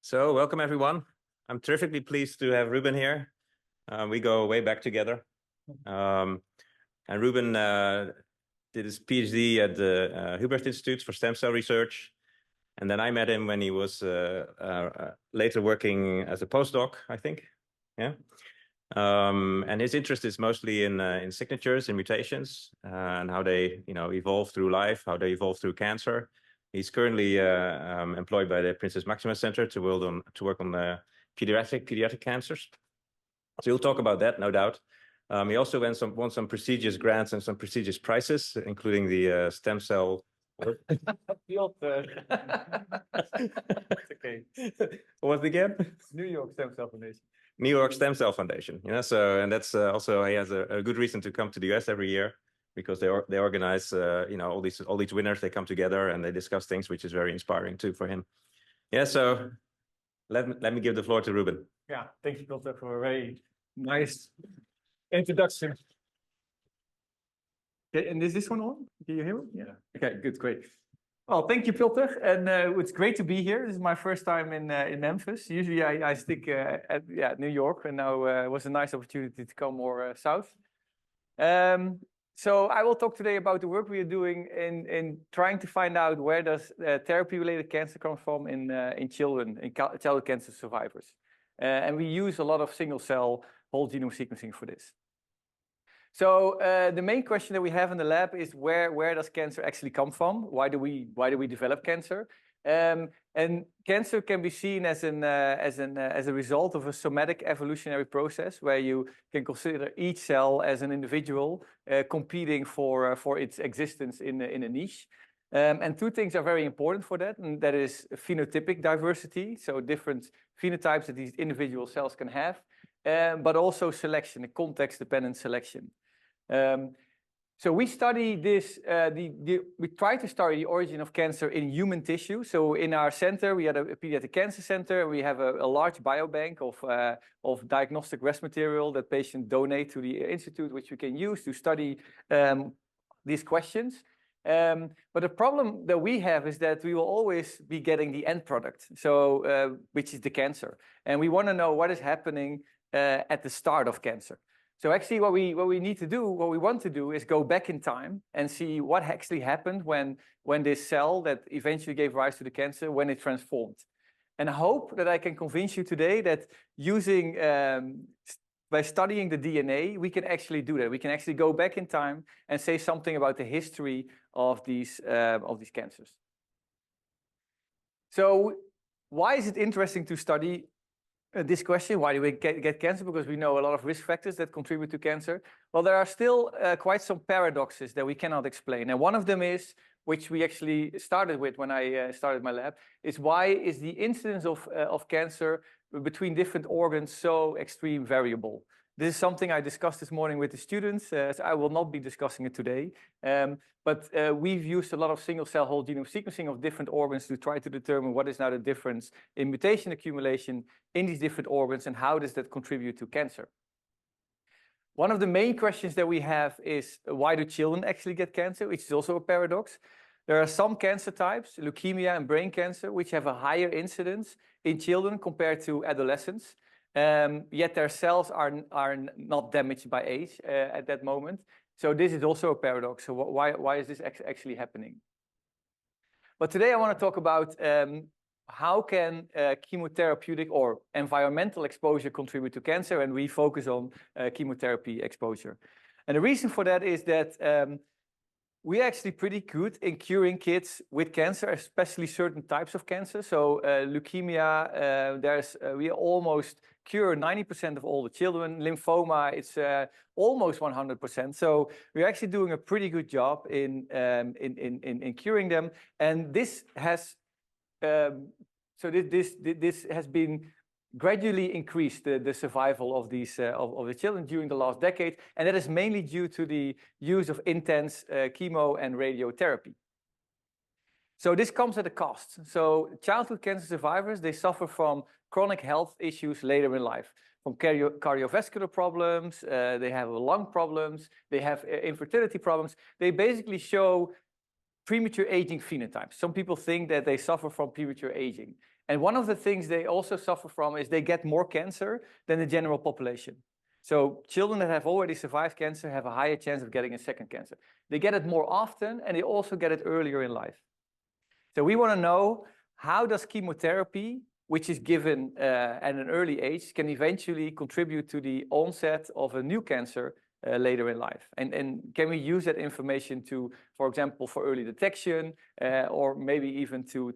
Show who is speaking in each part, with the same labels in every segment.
Speaker 1: So welcome everyone. I'm terrifically pleased to have Ruben here. We go way back together. And Ruben did his PhD at the Hubert Institute for Stem Cell Research. And then I met him when he was later working as a postdoc, I think. Yeah. And his interest is mostly in signatures and mutations and how they, evolve through life, how they evolve through cancer. He's currently employed by the Princess Maxima Center to work on pediatric cancers. So he'll talk about that, no doubt. He also won some prestigious grants and some prestigious prizes, including the stem cell.
Speaker 2: Okay.
Speaker 1: What was it again?
Speaker 2: New York Stem Cell Foundation.
Speaker 1: New York Stem Cell Foundation. And that's also he has a good reason to come to the US every year, because they organize all these winners. They come together and they discuss things, which is very inspiring too for him. Yeah, so let me give the floor to Ruben.
Speaker 2: Yeah, thank you, Peter, for a very nice introduction. Okay, and is this one on? Can you hear me? Yeah. Okay, good, great. Well, thank you, Peter, and it's great to be here. This is my first time in Memphis. Usually I stick at New York, and now it was a nice opportunity to come more south. So I will talk today about the work we are doing in trying to find out where does therapy-related cancer come from in children, in childhood cancer survivors. And we use a lot of single-cell whole genome sequencing for this. So the main question that we have in the lab is where does cancer actually come from? Why do we develop cancer? And cancer can be seen as a result of a somatic evolutionary process where you can consider each cell as an individual competing for its existence in a niche. And two things are very important for that, and that is phenotypic diversity, so different phenotypes that these individual cells can have, but also selection, a context-dependent selection. So we study this, we try to study the origin of cancer in human tissue. So in our center, we had a pediatric cancer center. We have a large biobank of diagnostic rest material that patients donate to the institute, which we can use to study these questions. But the problem that we have is that we will always be getting the end product, so which is the cancer. And we want to know what is happening at the start of cancer. So actually what we want to do is go back in time and see what actually happened when this cell that eventually gave rise to the cancer, when it transformed. And I hope that I can convince you today that using, by studying the DNA, we can actually do that. We can actually go back in time and say something about the history of these cancers. So why is it interesting to study this question? Why do we get cancer? Because we know a lot of risk factors that contribute to cancer. Well, there are still quite some paradoxes that we cannot explain. And one of them is, which we actually started with when I started my lab, is why is the incidence of cancer between different organs so extreme variable? This is something I discussed this morning with the students, so I will not be discussing it today. But we've used a lot of single-cell whole genome sequencing of different organs to try to determine what is now the difference in mutation accumulation in these different organs and how does that contribute to cancer. One of the main questions that we have is why do children actually get cancer, which is also a paradox. There are some cancer types, leukemia and brain cancer, which have a higher incidence in children compared to adolescents. Yet their cells are not damaged by age at that moment. So this is also a paradox. So why is this actually happening? But today I want to talk about how can chemotherapeutic or environmental exposure contribute to cancer, and we focus on chemotherapy exposure. And the reason for that is that we're actually pretty good in curing kids with cancer, especially certain types of cancer. So leukemia, we almost cure 90% of all the children. Lymphoma, it's almost 100%. So we're actually doing a pretty good job in curing them. And this has this has been gradually increased the survival of these of the children during the last decade, and that is mainly due to the use of intense chemo and radiotherapy. So this comes at a cost. So childhood cancer survivors, they suffer from chronic health issues later in life, from cardiovascular problems, they have lung problems, they have infertility problems. They basically show premature aging phenotypes. Some people think that they suffer from premature aging. And one of the things they also suffer from is they get more cancer than the general population. So children that have already survived cancer have a higher chance of getting a second cancer. They get it more often, and they also get it earlier in life. So we want to know, how does chemotherapy, which is given at an early age, can eventually contribute to the onset of a new cancer later in life? And can we use that information to, for example, for early detection, or maybe even to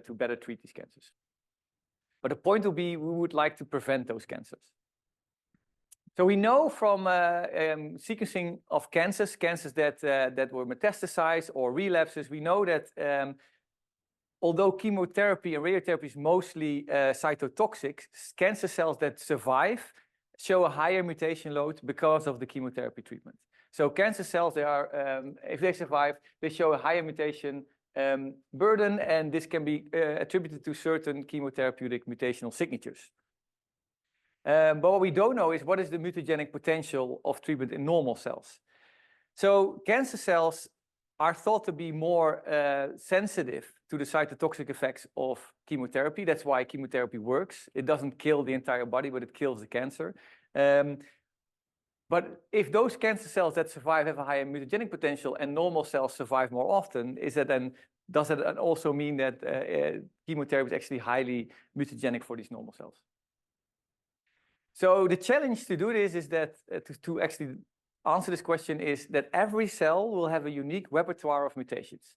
Speaker 2: better treat these cancers? But the point will be, we would like to prevent those cancers. So we know from sequencing of cancers that were metastasized or relapses, we know that although chemotherapy and radiotherapy is mostly cytotoxic, cancer cells that survive show a higher mutation load because of the chemotherapy treatment. So cancer cells, if they survive, they show a higher mutation burden, and this can be attributed to certain chemotherapeutic mutational signatures. But what we don't know is, what is the mutagenic potential of treatment in normal cells? So cancer cells are thought to be more sensitive to the cytotoxic effects of chemotherapy. That's why chemotherapy works. It doesn't kill the entire body, but it kills the cancer. But if those cancer cells that survive have a higher mutagenic potential and normal cells survive more often, does that also mean that chemotherapy is actually highly mutagenic for these normal cells? So the challenge to do this is that to actually answer this question is that every cell will have a unique repertoire of mutations,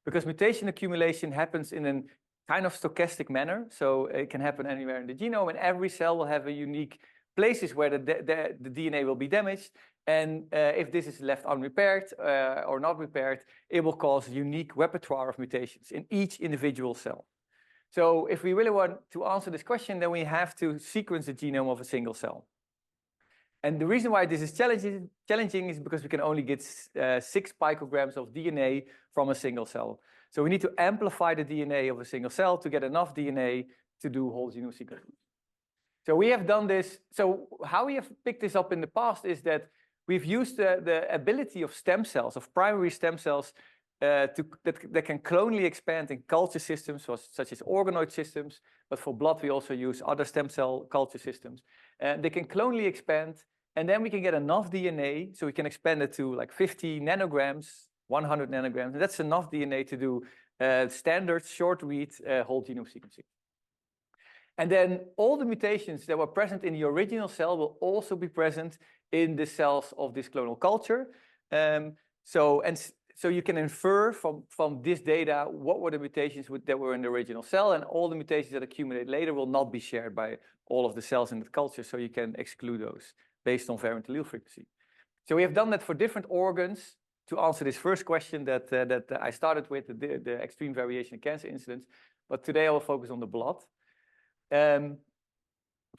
Speaker 2: because mutation accumulation happens in a kind of stochastic manner. So it can happen anywhere in the genome, and every cell will have a unique places where the DNA will be damaged. And if this is left unrepaired or not repaired, it will cause a unique repertoire of mutations in each individual cell. So if we really want to answer this question, then we have to sequence the genome of a single cell. And the reason why this is challenging is because we can only get 6 picograms of DNA from a single cell. So we need to amplify the DNA of a single cell to get enough DNA to do whole genome sequencing. So we have done this. So how we have picked this up in the past is that we've used the ability of stem cells, of primary stem cells, that can clonally expand in culture systems, such as organoid systems. But for blood, we also use other stem cell culture systems. They can clonally expand, and then we can get enough DNA, so we can expand it to like 50 nanograms, 100 nanograms, and that's enough DNA to do standard short-read whole genome sequencing. And then all the mutations that were present in the original cell will also be present in the cells of this clonal culture. So you can infer from this data what were the mutations that were in the original cell, and all the mutations that accumulate later will not be shared by all of the cells in the culture, so you can exclude those based on variant allele frequency. So we have done that for different organs to answer this first question that I started with, the extreme variation in cancer incidence, but today I will focus on the blood.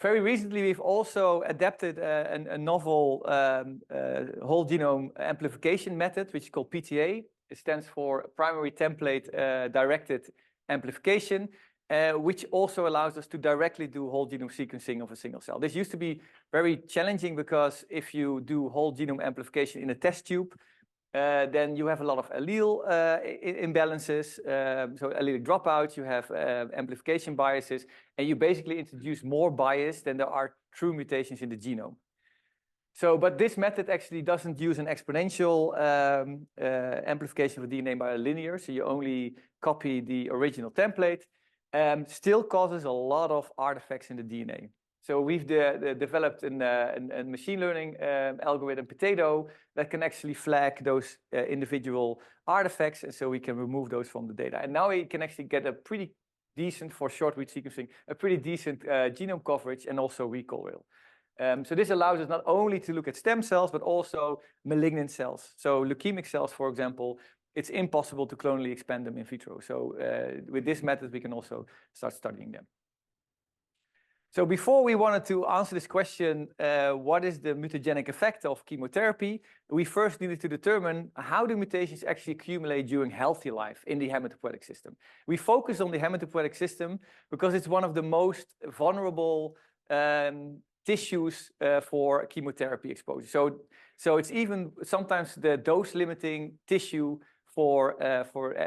Speaker 2: Very recently, we've also adapted a novel whole genome amplification method, which is called PTA. It stands for Primary Template Directed Amplification, which also allows us to directly do whole genome sequencing of a single cell. This used to be very challenging because if you do whole genome amplification in a test tube, then you have a lot of allele imbalances, so allelic dropouts, you have amplification biases, and you basically introduce more bias than there are true mutations in the genome. So, but this method actually doesn't use an exponential amplification of DNA by a linear, so you only copy the original template, still causes a lot of artifacts in the DNA. So we've developed a machine learning algorithm, Potato, that can actually flag those individual artifacts, and so we can remove those from the data. And now we can actually get a pretty decent, for short-read sequencing, a pretty decent genome coverage and also recall rate. So this allows us not only to look at stem cells, but also malignant cells. So leukemic cells, for example, it's impossible to clonally expand them in vitro. So with this method, we can also start studying them. So before we wanted to answer this question, what is the mutagenic effect of chemotherapy? We first needed to determine how do mutations actually accumulate during healthy life in the hematopoietic system. We focus on the hematopoietic system because it's one of the most vulnerable tissues for chemotherapy exposure. So it's even sometimes the dose-limiting tissue for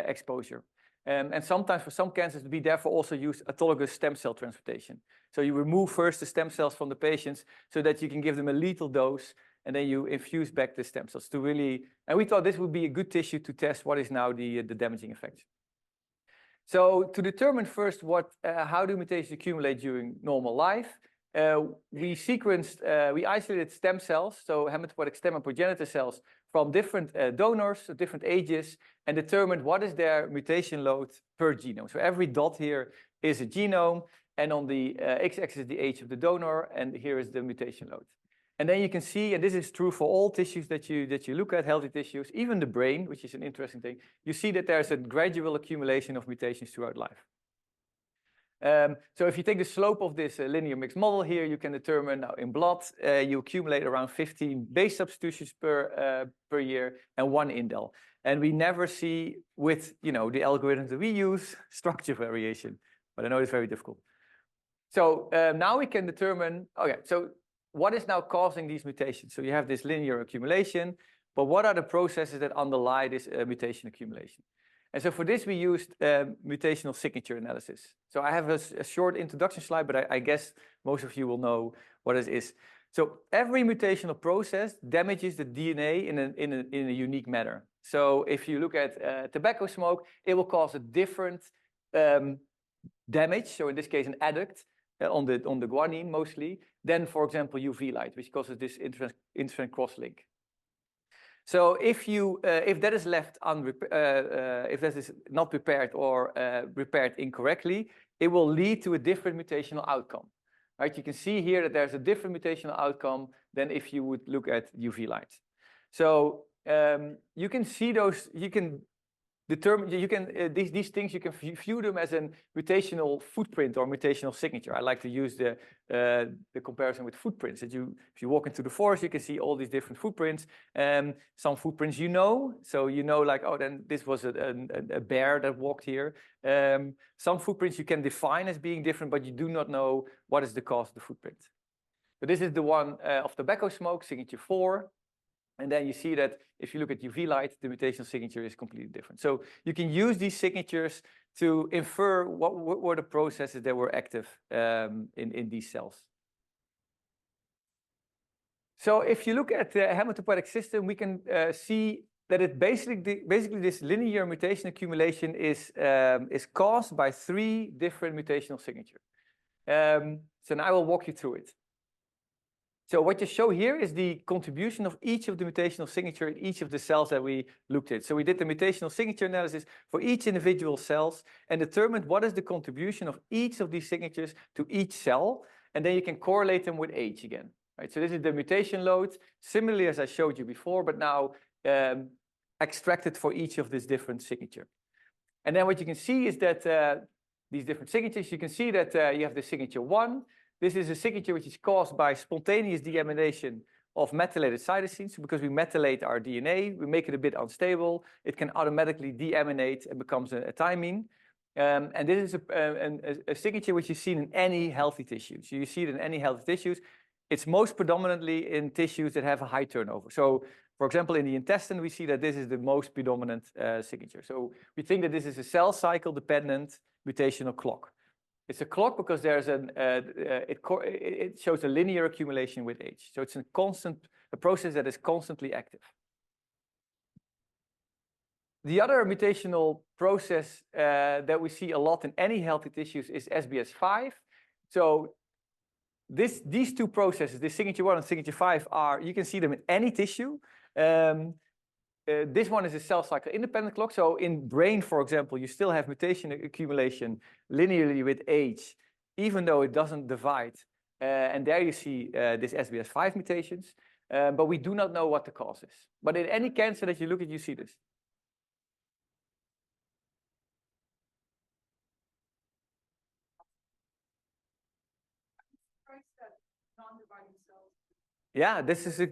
Speaker 2: exposure. And sometimes for some cancers, we therefore also use autologous stem cell transplantation. So you remove first the stem cells from the patients so that you can give them a lethal dose, and then you infuse back the stem cells to really, and we thought this would be a good tissue to test what is now the damaging effect. So to determine first how do mutations accumulate during normal life, we isolated stem cells, so hematopoietic stem and progenitor cells from different donors, so different ages, and determined what is their mutation load per genome. So every dot here is a genome, and on the x-axis is the age of the donor, and here is the mutation load. And then you can see, and this is true for all tissues that you look at, healthy tissues, even the brain, which is an interesting thing, you see that there's a gradual accumulation of mutations throughout life. So if you take the slope of this linear mixed model here, you can determine now in blood, you accumulate around 15 base substitutions per year and 1 indel. And we never see with the algorithms that we use structure variation, but I know it's very difficult. So now we can determine, okay, so what is now causing these mutations? So you have this linear accumulation, but what are the processes that underlie this mutation accumulation? And so for this, we used mutational signature analysis. So I have a short introduction slide, but I guess most of you will know what it is. So every mutational process damages the DNA in a unique manner. So if you look at tobacco smoke, it will cause a different damage. So in this case, an adduct on the guanine mostly, than, for example, UV light, which causes this interferon cross-link. So if that is left if that is not prepared or repaired incorrectly, it will lead to a different mutational outcome. Right? You can see here that there's a different mutational outcome than if you would look at UV light. So you can see those. You can determine. You can these things. You can view them as a mutational footprint or mutational signature. I like to use the comparison with footprints. That if you walk into the forest, you can see all these different footprints. Some footprints so like, oh, then this was a bear that walked here. Some footprints you can define as being different, but you do not know what is the cause of the footprint. So this is the one of tobacco smoke, signature 4. And then you see that if you look at UV light, the mutational signature is completely different. So you can use these signatures to infer what were the processes that were active in these cells. So if you look at the hematopoietic system, we can see that it basically this linear mutation accumulation is caused by 3 different mutational signatures. So now I will walk you through it. So what you show here is the contribution of each of the mutational signature in each of the cells that we looked at. So we did the mutational signature analysis for each individual cells and determined what is the contribution of each of these signatures to each cell. And then you can correlate them with age again. Right? So this is the mutation load, similarly as I showed you before, but now extracted for each of these different signatures. And then what you can see is that these different signatures, you can see that you have the signature 1. This is a signature which is caused by spontaneous deamination of methylated cytosines. So because we methylate our DNA, we make it a bit unstable. It can automatically deaminate and becomes a thymine. And this is a signature which is seen in any healthy tissue. So you see it in any healthy tissues. It's most predominantly in tissues that have a high turnover. So, for example, in the intestine, we see that this is the most predominant signature. So we think that this is a cell cycle dependent mutational clock. It's a clock because there's it shows a linear accumulation with age. So it's a process that is constantly active. The other mutational process that we see a lot in any healthy tissues is SBS5. So these 2 processes, the signature 1 and signature 5, you can see them in any tissue. This one is a cell cycle independent clock. So in brain, for example, you still have mutation accumulation linearly with age, even though it doesn't divide. And there you see this SBS5 mutations, but we do not know what the cause is. But in any cancer that you look at, you see this. Yeah, this is a...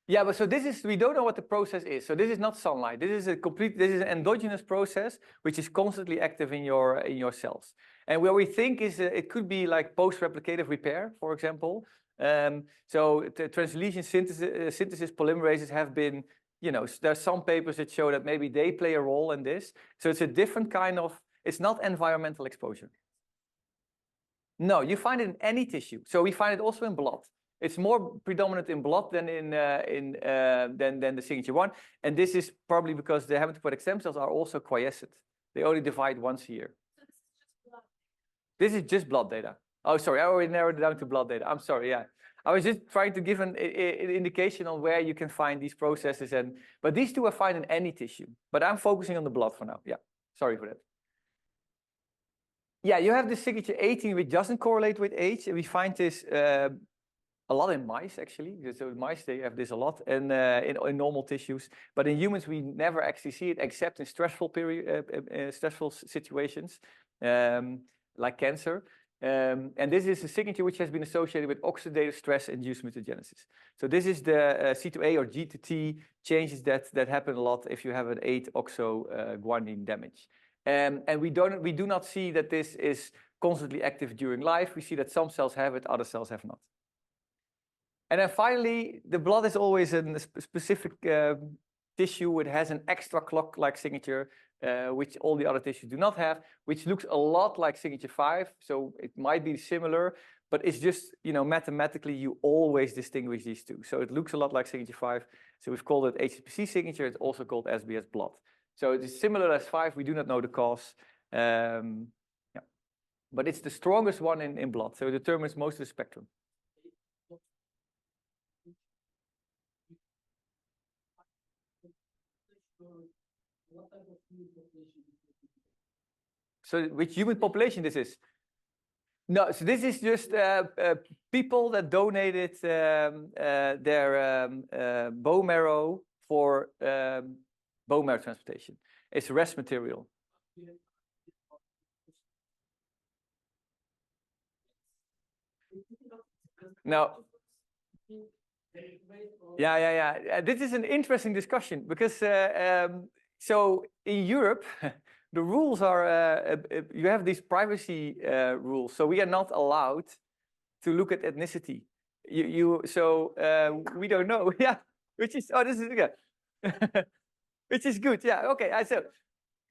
Speaker 2: Yeah, but so we don't know what the process is. So this is not sunlight. This is an endogenous process which is constantly active in your cells. And where we think is it could be like post-replicative repair, for example. So the translesion synthesis polymerases have been you know, there's some papers that show that maybe they play a role in this. So it's a different kind of, it's not environmental exposure. No, you find it in any tissue. So we find it also in blood. It's more predominant in blood than than the signature one. And this is probably because the hematopoietic stem cells are also quiescent. They only divide once a year. This is just blood data. Oh, sorry, I already narrowed it down to blood data. I'm sorry, yeah. I was just trying to give an indication on where you can find these processes. But these two are found in any tissue. But I'm focusing on the blood for now. Yeah, sorry for that. Yeah, you have the signature 18, which doesn't correlate with age. And we find this a lot in mice, actually. So in mice, they have this a lot and in normal tissues. But in humans, we never actually see it except in stressful stressful situations, like cancer. And this is a signature which has been associated with oxidative stress-induced mutagenesis. So this is the C to A or G to T changes that happen a lot if you have an 8-oxo-guanine damage. And we do not see that this is constantly active during life. We see that some cells have it, other cells have not. And then finally, the blood is always a specific tissue. It has an extra clock-like signature, which all the other tissues do not have, which looks a lot like signature 5. So it might be similar, but it's just, you know, mathematically, you always distinguish these two. So it looks a lot like signature 5. So we've called it HSPC signature. It's also called SBS blood. So it is similar as 5. We do not know the cause. Yeah. But it's the strongest one in blood. So it determines most of the spectrum. So which human population this is? No, so this is just people that donated their bone marrow for bone marrow transplantation. It's rest material. Now, yeah. This is an interesting discussion because so in Europe, the rules are you have these privacy rules. So we are not allowed to look at ethnicity. So we don't know. Yeah, which is this is good. Which is good. Yeah. Okay.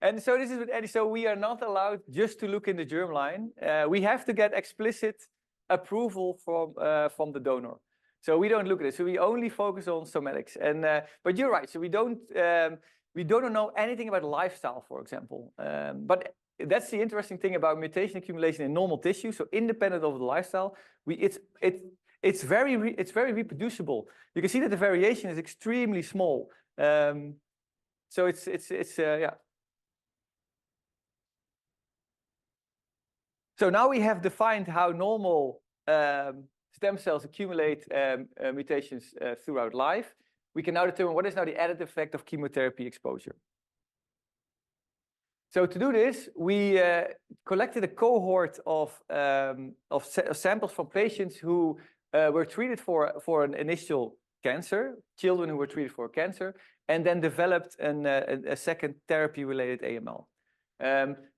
Speaker 2: And so this is so we are not allowed just to look in the germline. We have to get explicit approval from the donor. So we don't look at it. So we only focus on somatics. And but you're right. So we don't know anything about lifestyle, for example. But that's the interesting thing about mutation accumulation in normal tissue. So independent of the lifestyle, it's very reproducible. You can see that the variation is extremely small. So it's yeah. So now we have defined how normal stem cells accumulate mutations throughout life. We can now determine what is now the additive effect of chemotherapy exposure. So to do this, we collected a cohort of samples from patients who were treated for an initial cancer, children who were treated for cancer, and then developed a second therapy-related AML.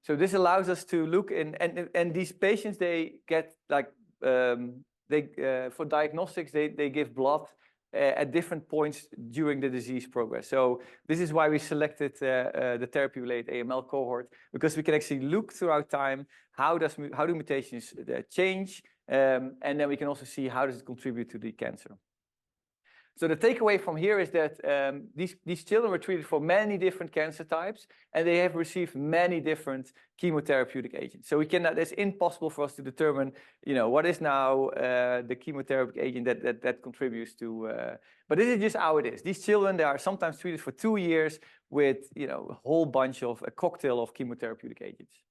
Speaker 2: So this allows us to look in, and these patients, they get like, for diagnostics, they give blood at different points during the disease progress. So this is why we selected the therapy-related AML cohort, because we can actually look throughout time, how do mutations change, and then we can also see how does it contribute to the cancer. So the takeaway from here is that these children were treated for many different cancer types, and they have received many different chemotherapeutic agents. So it's impossible for us to determine, you know, what is now the chemotherapeutic agent that contributes to. But this is just how it is. These children, they are sometimes treated for 2 years with, you know, a whole bunch of a cocktail of chemotherapeutic agents.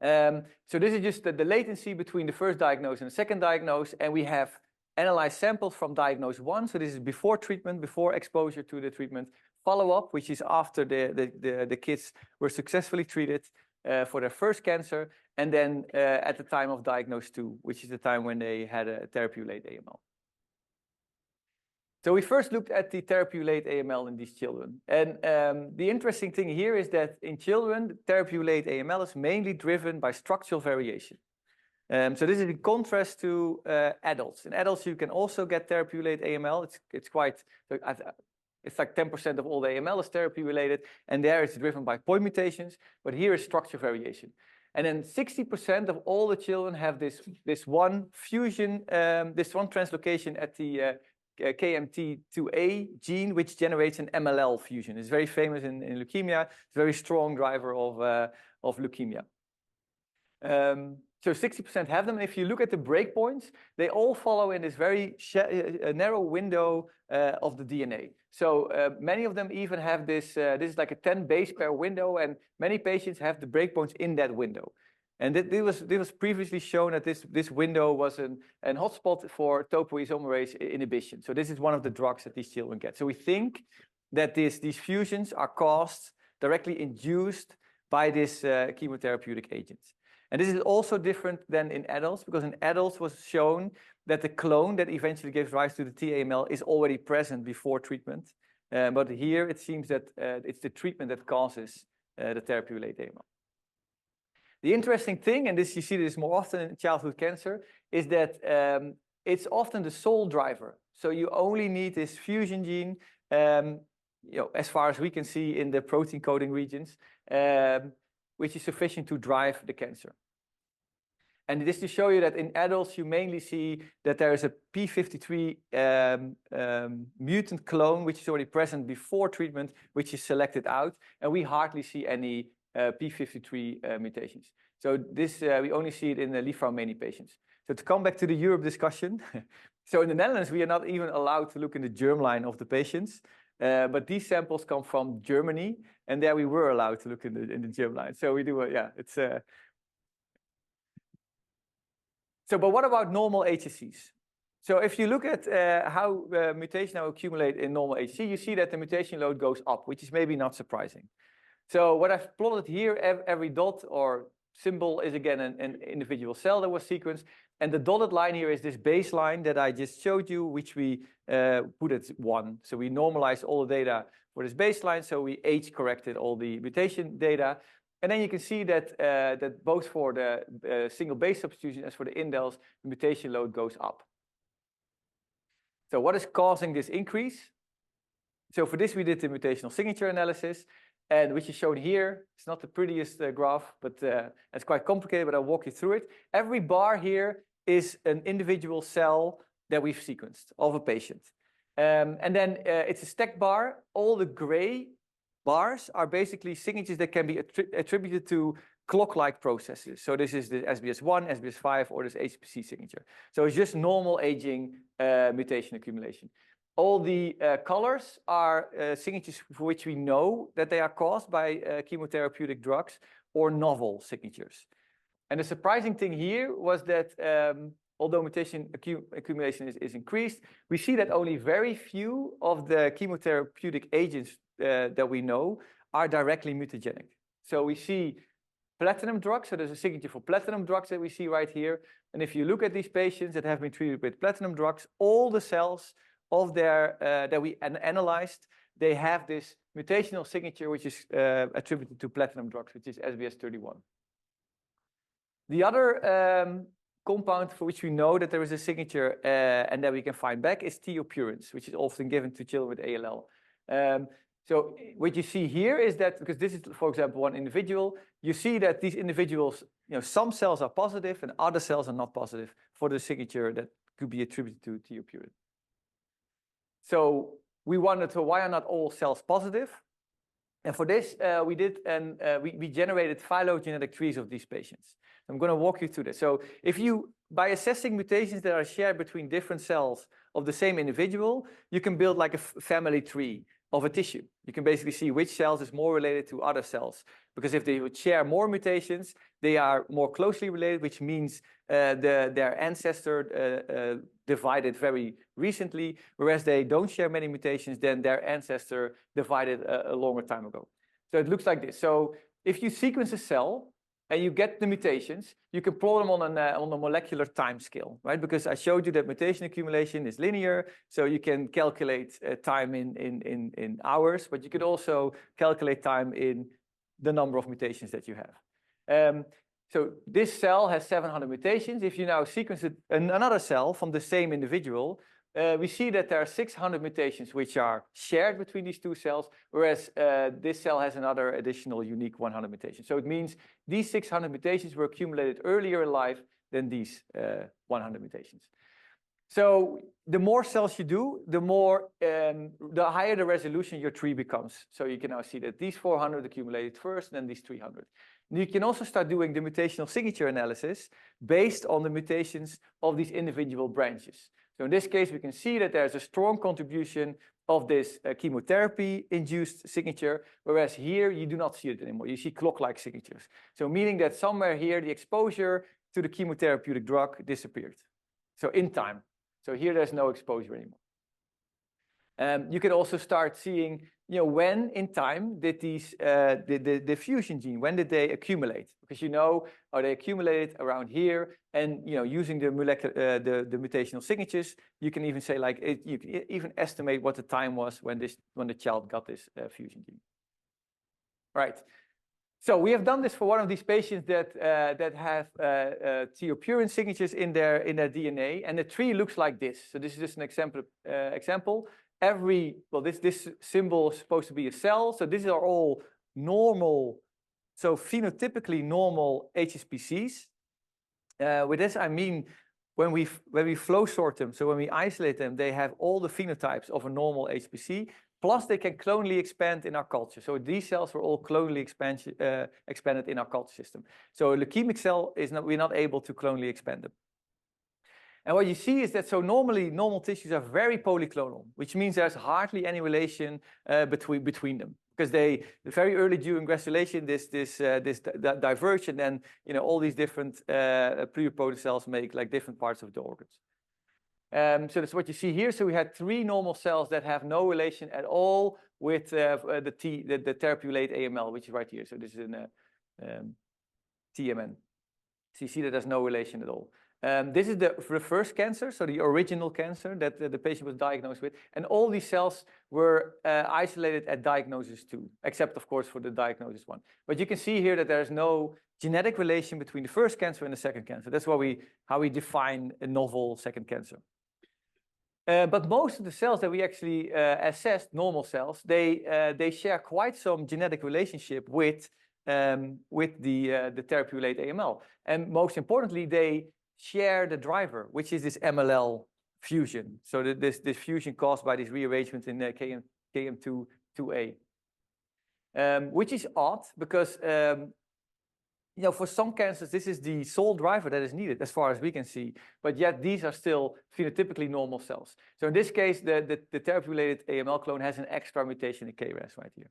Speaker 2: So this is just the latency between the first diagnosis and the second diagnosis, and we have analyze samples from diagnosis 1. So this is before treatment, before exposure to the treatment. Follow-up, which is after the kids were successfully treated for their first cancer. And then at the time of diagnosis 2, which is the time when they had a therapy-related AML. So we first looked at the therapy-related AML in these children. And the interesting thing here is that in children, therapy-related AML is mainly driven by structural variation. So this is in contrast to adults. In adults, you can also get therapy-related AML. It's quite, It's like 10% of all the AML is therapy related, and there it's driven by point mutations, but here is structure variation. And then 60% of all the children have this one fusion, this one translocation at the KMT2A gene, which generates an MLL fusion. It's very famous in leukemia. It's a very strong driver of leukemia. So 60% have them. And if you look at the breakpoints, they all follow in this very narrow window of the DNA. So many of them even have this, this is like a 10 base pair window, and many patients have the breakpoints in that window. And this was previously shown that this window was an hotspot for topoisomerase inhibition. So this is one of the drugs that these children get. So we think that these fusions are caused, directly induced by this chemotherapeutic agents. And this is also different than in adults, because in adults was shown that the clone that eventually gives rise to the T-AML is already present before treatment. But here it seems that it's the treatment that causes the therapy-related AML. The interesting thing, and this you see this more often in childhood cancer, is that it's often the sole driver. So you only need this fusion gene, as far as we can see in the protein coding regions, which is sufficient to drive the cancer. And this to show you that in adults, you mainly see that there is a P53 mutant clone, which is already present before treatment, which is selected out. And we hardly see any P53 mutations. So this, we only see it in the Li-Fraumeni patients. So to come back to the Europe discussion, so in the Netherlands, we are not even allowed to look in the germline of the patients. But these samples come from Germany, and there we were allowed to look in the germline. So we do, it's. So, but what about normal HSCs? So if you look at how mutation now accumulate in normal HSC, you see that the mutation load goes up, which is maybe not surprising. So what I've plotted here, every dot or symbol is again an individual cell that was sequenced. And the dotted line here is this baseline that I just showed you, which we put at 1. So we normalized all the data for this baseline. So we age corrected all the mutation data. And then you can see that, that both for the single base substitution as for the indels, the mutation load goes up. So what is causing this increase? So for this, we did the mutational signature analysis, and which is shown here. It's not the prettiest graph, but it's quite complicated, but I'll walk you through it. Every bar here is an individual cell that we've sequenced of a patient. And then it's a stacked bar. All the gray bars are basically signatures that can be attributed to clock-like processes. So this is the SBS1, SBS5, or this HPC signature. So it's just normal aging mutation accumulation. All the colors are signatures for which we know that they are caused by chemotherapeutic drugs or novel signatures. And the surprising thing here was that although mutation accumulation is increased, we see that only very few of the chemotherapeutic agents that we know are directly mutagenic. So we see platinum drugs, so there's a signature for platinum drugs that we see right here. And if you look at these patients that have been treated with platinum drugs, all the cells of their that we analyzed, they have this mutational signature which is attributed to platinum drugs, which is SBS31. The other compound for which we know that there is a signature and that we can find back is thiopurines, which is often given to children with ALL. So what you see here is that, because this is, for example, one individual, you see that these individuals, some cells are positive and other cells are not positive for the signature that could be attributed to thiopurine. So we wondered, so why are not all cells positive? And for this, we generated phylogenetic trees of these patients. I'm going to walk you through this. So if you, by assessing mutations that are shared between different cells of the same individual, you can build like a family tree of a tissue. You can basically see which cells is more related to other cells. Because if they would share more mutations, they are more closely related, which means their ancestor divided very recently, whereas they don't share many mutations, then their ancestor divided a longer time ago. So it looks like this. So if you sequence a cell and you get the mutations, you can plot them on a molecular time scale, right? Because I showed you that mutation accumulation is linear, so you can calculate time in hours, but you could also calculate time in the number of mutations that you have. So this cell has 700 mutations. If you now sequence another cell from the same individual, we see that there are 600 mutations which are shared between these two cells, whereas this cell has another additional unique 100 mutations. So it means these 600 mutations were accumulated earlier in life than these 100 mutations. So the more cells you do, the higher the resolution your tree becomes. So you can now see that these 400 accumulated first, and then these 300. And you can also start doing the mutational signature analysis based on the mutations of these individual branches. So in this case, we can see that there's a strong contribution of this chemotherapy-induced signature, whereas here you do not see it anymore. You see clock-like signatures. So meaning that somewhere here, the exposure to the chemotherapeutic drug disappeared. So in time. So here there's no exposure anymore. You can also start seeing, when in time did these the fusion gene, when did they accumulate? Because they accumulated around here, and using the molecular the mutational signatures, you can even say you can even estimate what the time was when the child got this fusion gene. Right. So we have done this for one of these patients that have thiopurine signatures in their DNA, and the tree looks like this. So this is just an example. This symbol is supposed to be a cell. So these are all normal, so phenotypically normal HSPCs. With this, I mean when we flow sort them, so when we isolate them, they have all the phenotypes of a normal HSPC. Plus, they can clonally expand in our culture. So these cells were all clonally expanded in our culture system. So a leukemic cell we're not able to clonally expand them. And what you see is that normally normal tissues are very polyclonal, which means there's hardly any relation between them, because they very early during granulation this diverge, and then all these different pluripotent cells make different parts of the organs. So that's what you see here. So we had 3 normal cells that have no relation at all with the therapy-related AML, which is right here. So this is an TMN. So you see that there's no relation at all. This is the first cancer, so the original cancer that the patient was diagnosed with. And all these cells were isolated at diagnosis 2, except, of course, for the diagnosis 1. But you can see here that there's no genetic relation between the first cancer and the second cancer. That's how we define a novel second cancer. But most of the cells that we actually assessed, normal cells, they share quite some genetic relationship with the therapy-related AML. And most importantly, they share the driver, which is this MLL fusion. So this fusion caused by this rearrangement in KM2A, which is odd because for some cancers, this is the sole driver that is needed, as far as we can see. But yet these are still phenotypically normal cells. So in this case, the therapy-related AML clone has an extra mutation in KRAS right here.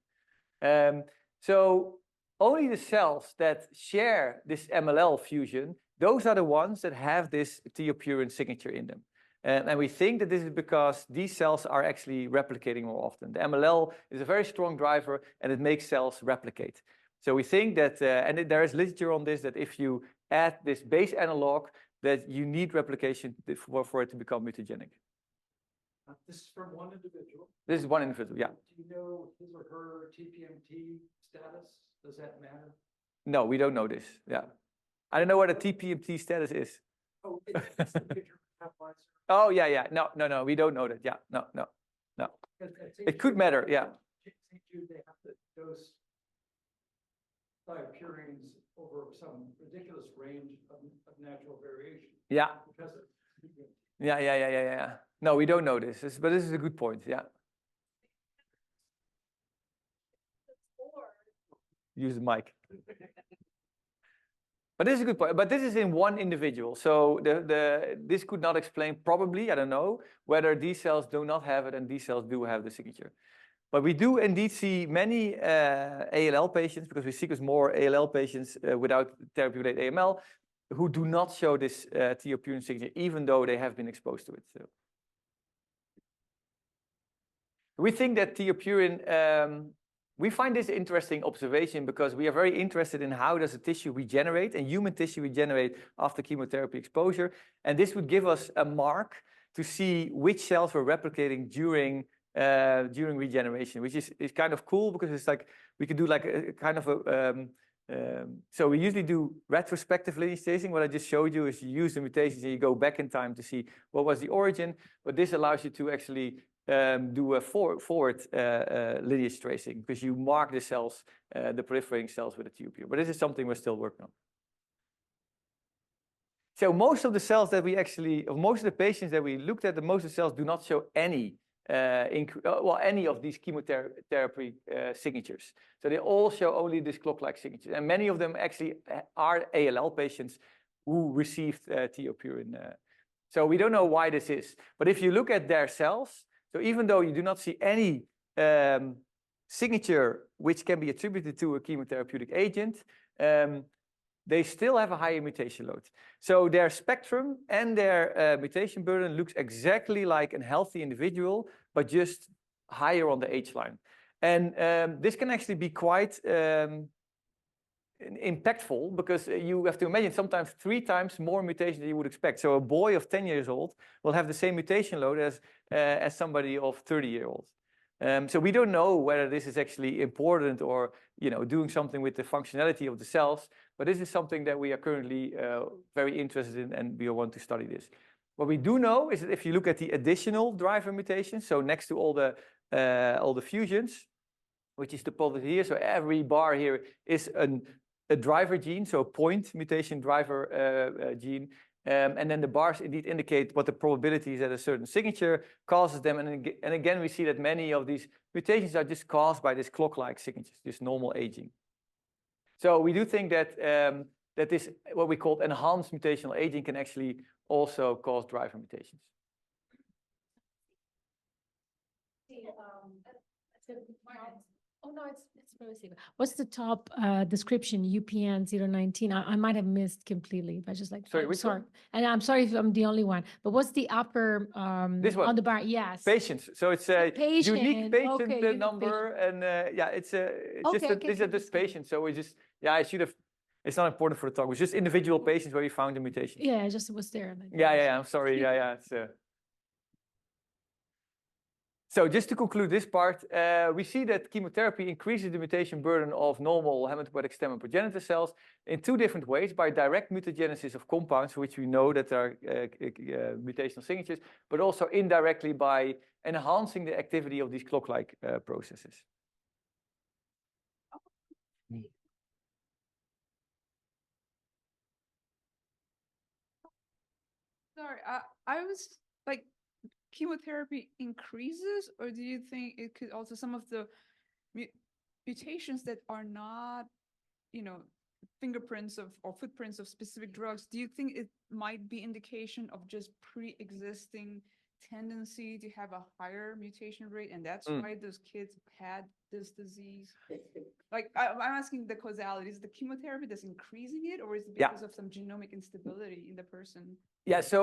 Speaker 2: So only the cells that share this MLL fusion, those are the ones that have this thiopurine signature in them. And we think that this is because these cells are actually replicating more often. The MLL is a very strong driver, and it makes cells replicate. So we think that, and there is literature on this, that if you add this base analog, that you need replication for it to become mutagenic.
Speaker 3: This is from one individual?
Speaker 2: This is one individual, yeah.
Speaker 3: Do you know his or her TPMT status? Does that matter?
Speaker 2: No, we don't know this, yeah. I don't know what a TPMT status is.
Speaker 3: Oh, it's the picture of Pfizer.
Speaker 2: Oh, yeah. No, we don't know that. Yeah, no. It could matter, yeah.
Speaker 3: They have to dose thiopurines over some ridiculous range of natural variation.
Speaker 2: Yeah.
Speaker 3: Because of
Speaker 2: Yeah. No, we don't know this, but this is a good point, yeah. Use the mic. But this is a good point. But this is in one individual. So this could not explain, probably, I don't know, whether these cells do not have it and these cells do have the signature. But we do indeed see many ALL patients, because we sequence more ALL patients without therapy-related AML, who do not show this thiopurine signature, even though they have been exposed to it. So we think that thiopurine, we find this interesting observation because we are very interested in how does a tissue regenerate, and human tissue regenerate after chemotherapy exposure. And this would give us a mark to see which cells were replicating during regeneration, which is kind of cool, because it's like we could do like a kind of So we usually do retrospective lineage tracing. What I just showed you is you use the mutations and you go back in time to see what was the origin. But this allows you to actually do a forward lineage tracing because you mark the cells, the proliferating cells with a TOPR. But this is something we're still working on. So most of the cells that we actually, of most of the patients that we looked at, most of the cells do not show any any of these chemotherapy signatures. So they all show only this clock-like signature. And many of them actually are ALL patients who received TOPR. So we don't know why this is. But if you look at their cells, so even though you do not see any signature which can be attributed to a chemotherapeutic agent, they still have a higher mutation load. So their spectrum and their mutation burden looks exactly like a healthy individual, but just higher on the age line. And this can actually be quite impactful because you have to imagine sometimes 3 times more mutation than you would expect. So a boy of 10 years old will have the same mutation load as somebody of 30 years old. So we don't know whether this is actually important or doing something with the functionality of the cells, but this is something that we are currently very interested in, and we want to study this. What we do know is that if you look at the additional driver mutations, so next to all the fusions, which is the plotted here, so every bar here is a driver gene, so a point mutation driver gene. And then the bars indeed indicate what the probability is that a certain signature causes them. And again, we see that many of these mutations are just caused by this clock-like signatures, this normal aging. So we do think that that this, what we call enhanced mutational aging, can actually also cause driver mutations.
Speaker 4: Oh no, it's really safe. What's the top description? UPN 019. I might have missed completely, but just like
Speaker 2: sorry, which one?
Speaker 4: And I'm sorry if I'm the only one. But what's the upper
Speaker 2: this one
Speaker 4: on the bar? Yes.
Speaker 2: Patients. So it's a unique patient
Speaker 4: unique
Speaker 2: number,
Speaker 4: patient.
Speaker 2: and yeah, it's these are just patients. So we just I should have. It's not important for the talk. It was just individual patients where we found the mutation.
Speaker 4: Yeah, just it was there. Like,
Speaker 2: yeah. I'm sorry. Yeah. It's, So just to conclude this part, we see that chemotherapy increases the mutation burden of normal hematopoietic stem and progenitor cells in 2 different ways: by direct mutagenesis of compounds, for which we know that there are mutational signatures, but also indirectly by enhancing the activity of these clock-like processes.
Speaker 5: Sorry, I was like, chemotherapy increases, or do you think it could also some of the mutations that are not, fingerprints of or footprints of specific drugs? Do you think it might be indication of just pre-existing tendency to have a higher mutation rate, and that's why those kids had this disease? Like, I'm asking the causality. Is the chemotherapy that's increasing it, or is it because of some genomic instability in the person?
Speaker 2: Yeah, so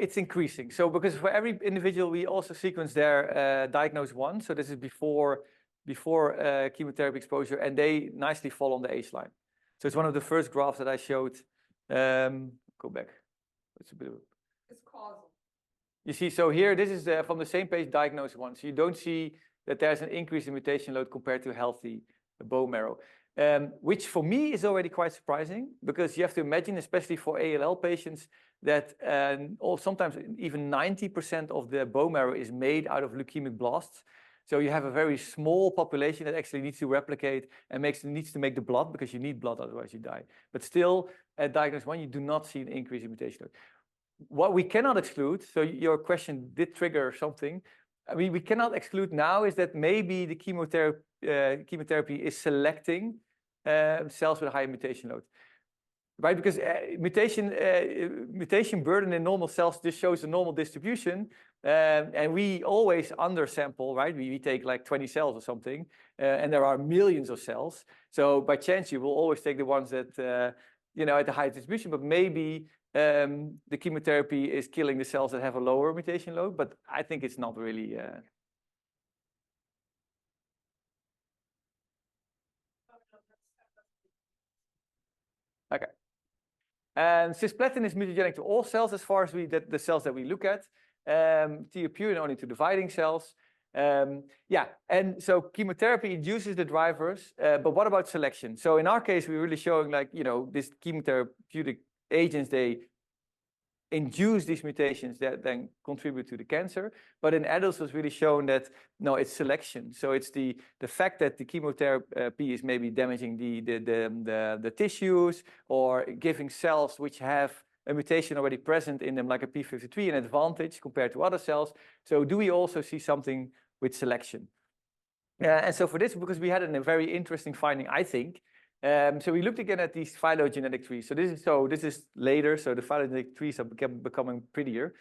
Speaker 2: it's increasing. So because for every individual, we also sequence their diagnosed one. So this is before chemotherapy exposure, and they nicely fall on the age line. So it's one of the first graphs that I showed. Go back. It's a bit of
Speaker 5: It's causal.
Speaker 2: You see, so here, this is from the same page, diagnosed one. So you don't see that there's an increase in mutation load compared to healthy bone marrow. Which for me is already quite surprising, because you have to imagine, especially for ALL patients, that or sometimes even 90% of the bone marrow is made out of leukemic blasts. So you have a very small population that actually needs to replicate and needs to make the blood, because you need blood, otherwise you die. But still, at diagnosed one, you do not see an increase in mutation load. What we cannot exclude, so your question did trigger something. I mean, we cannot exclude now is that maybe the chemotherapy is selecting cells with a high mutation load, right? Because mutation burden in normal cells just shows a normal distribution, and we always undersample, right? We take like 20 cells or something, and there are millions of cells. So by chance, you will always take the ones that at the high distribution, but maybe the chemotherapy is killing the cells that have a lower mutation load, but I think it's not really. Okay. And cisplatin is mutagenic to all cells as far as the cells that we look at. TOPR only to dividing cells. Yeah, and so chemotherapy induces the drivers, but what about selection? So in our case, we're really showing like, this chemotherapeutic agents, they induce these mutations that then contribute to the cancer. But in adults, it's really shown that no, it's selection. So it's the fact that the chemotherapy is maybe damaging the tissues or giving cells which have a mutation already present in them, like a p53, an advantage compared to other cells. So do we also see something with selection? And so for this, because we had a very interesting finding, I think. So we looked again at these phylogenetic trees. So this is later. So the phylogenetic trees are becoming prettier.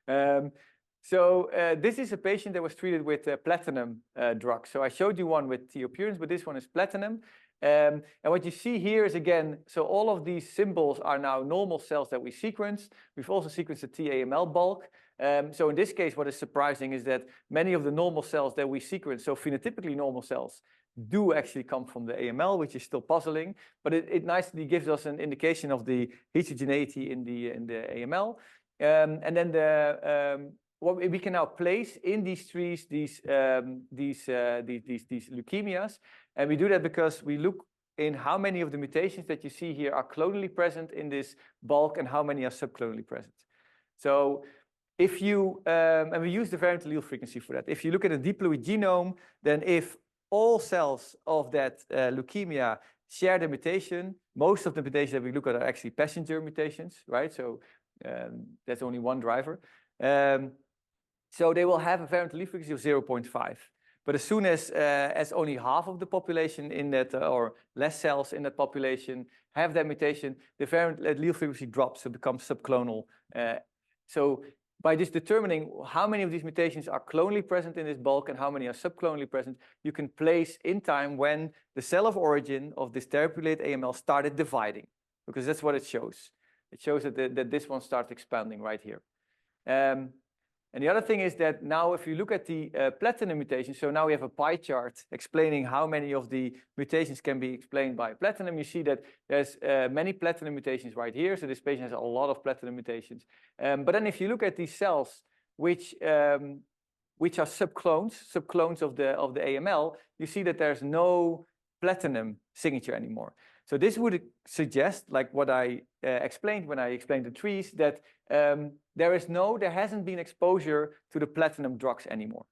Speaker 2: This is a patient that was treated with platinum drugs. So I showed you one with thiopurines, but this one is platinum. And what you see here is again, so all of these symbols are now normal cells that we sequenced. We've also sequenced the TAML bulk. So in this case, what is surprising is that many of the normal cells that we sequence, so phenotypically normal cells, do actually come from the AML, which is still puzzling, but it nicely gives us an indication of the heterogeneity in the AML. And then what we can now place in these trees these leukemias, and we do that because we look in how many of the mutations that you see here are clonally present in this bulk and how many are subclonally present. So if you, and we use the variant allele frequency for that. If you look at a diploid genome, then if all cells of that leukemia share the mutation, most of the mutations that we look at are actually passenger mutations, right? So that's only one driver. So they will have a variant allele frequency of 0.5. But as soon as only half of the population in that, or less cells in that population have that mutation, the variant allele frequency drops, so it becomes subclonal. So by just determining how many of these mutations are clonally present in this bulk and how many are subclonally present, you can place in time when the cell of origin of this therapy-related AML started dividing, because that's what it shows. It shows that this one starts expanding right here. And the other thing is that now if you look at the platinum mutations, so now we have a pie chart explaining how many of the mutations can be explained by platinum. You see that there's many platinum mutations right here. So this patient has a lot of platinum mutations. But then if you look at these cells, which are subclones of the AML, you see that there's no platinum signature anymore. So this would suggest, like what I explained when I explained the trees, that there hasn't been exposure to the platinum drugs anymore.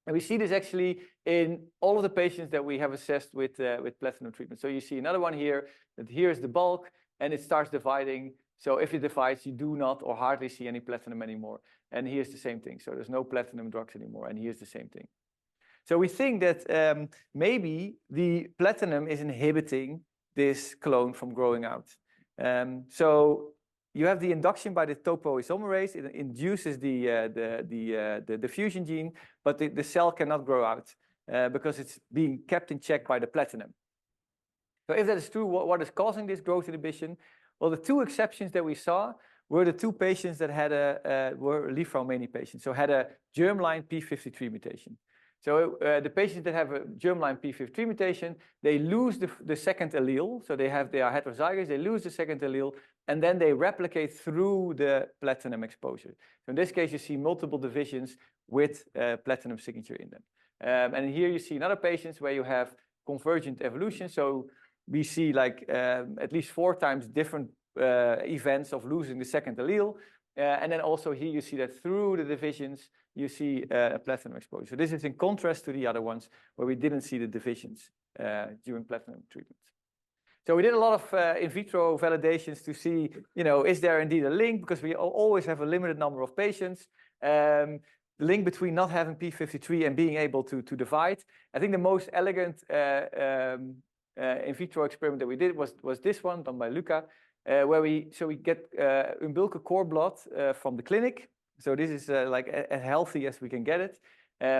Speaker 2: And we see this actually in all of the patients that we have assessed with platinum treatment. So you see another one here, that here's the bulk, and it starts dividing. So if it divides, you do not or hardly see any platinum anymore. And here's the same thing. So there's no platinum drugs anymore, and here's the same thing. So we think that maybe the platinum is inhibiting this clone from growing out. So you have the induction by the topoisomerase. It induces the fusion gene, but the cell cannot grow out because it's being kept in check by the platinum. So if that is true, what is causing this growth inhibition? Well, the two exceptions that we saw were the two patients that were Li-Fraumeni patients, so had a germline p53 mutation. So the patients that have a germline p53 mutation, they lose the second allele. So they are heterozygous, they lose the second allele, and then they replicate through the platinum exposure. So in this case, you see multiple divisions with platinum signature in them. And here you see another patients where you have convergent evolution. So we see like at least 4 times different events of losing the second allele. And then also here you see that through the divisions, you see a platinum exposure. So this is in contrast to the other ones where we didn't see the divisions during platinum treatment. So we did a lot of in vitro validations to see, is there indeed a link? Because we always have a limited number of patients. The link between not having p53 and being able to divide. I think the most elegant in vitro experiment that we did was this one done by Luca, where we get umbilical cord blood from the clinic. So this is like as healthy as we can get it.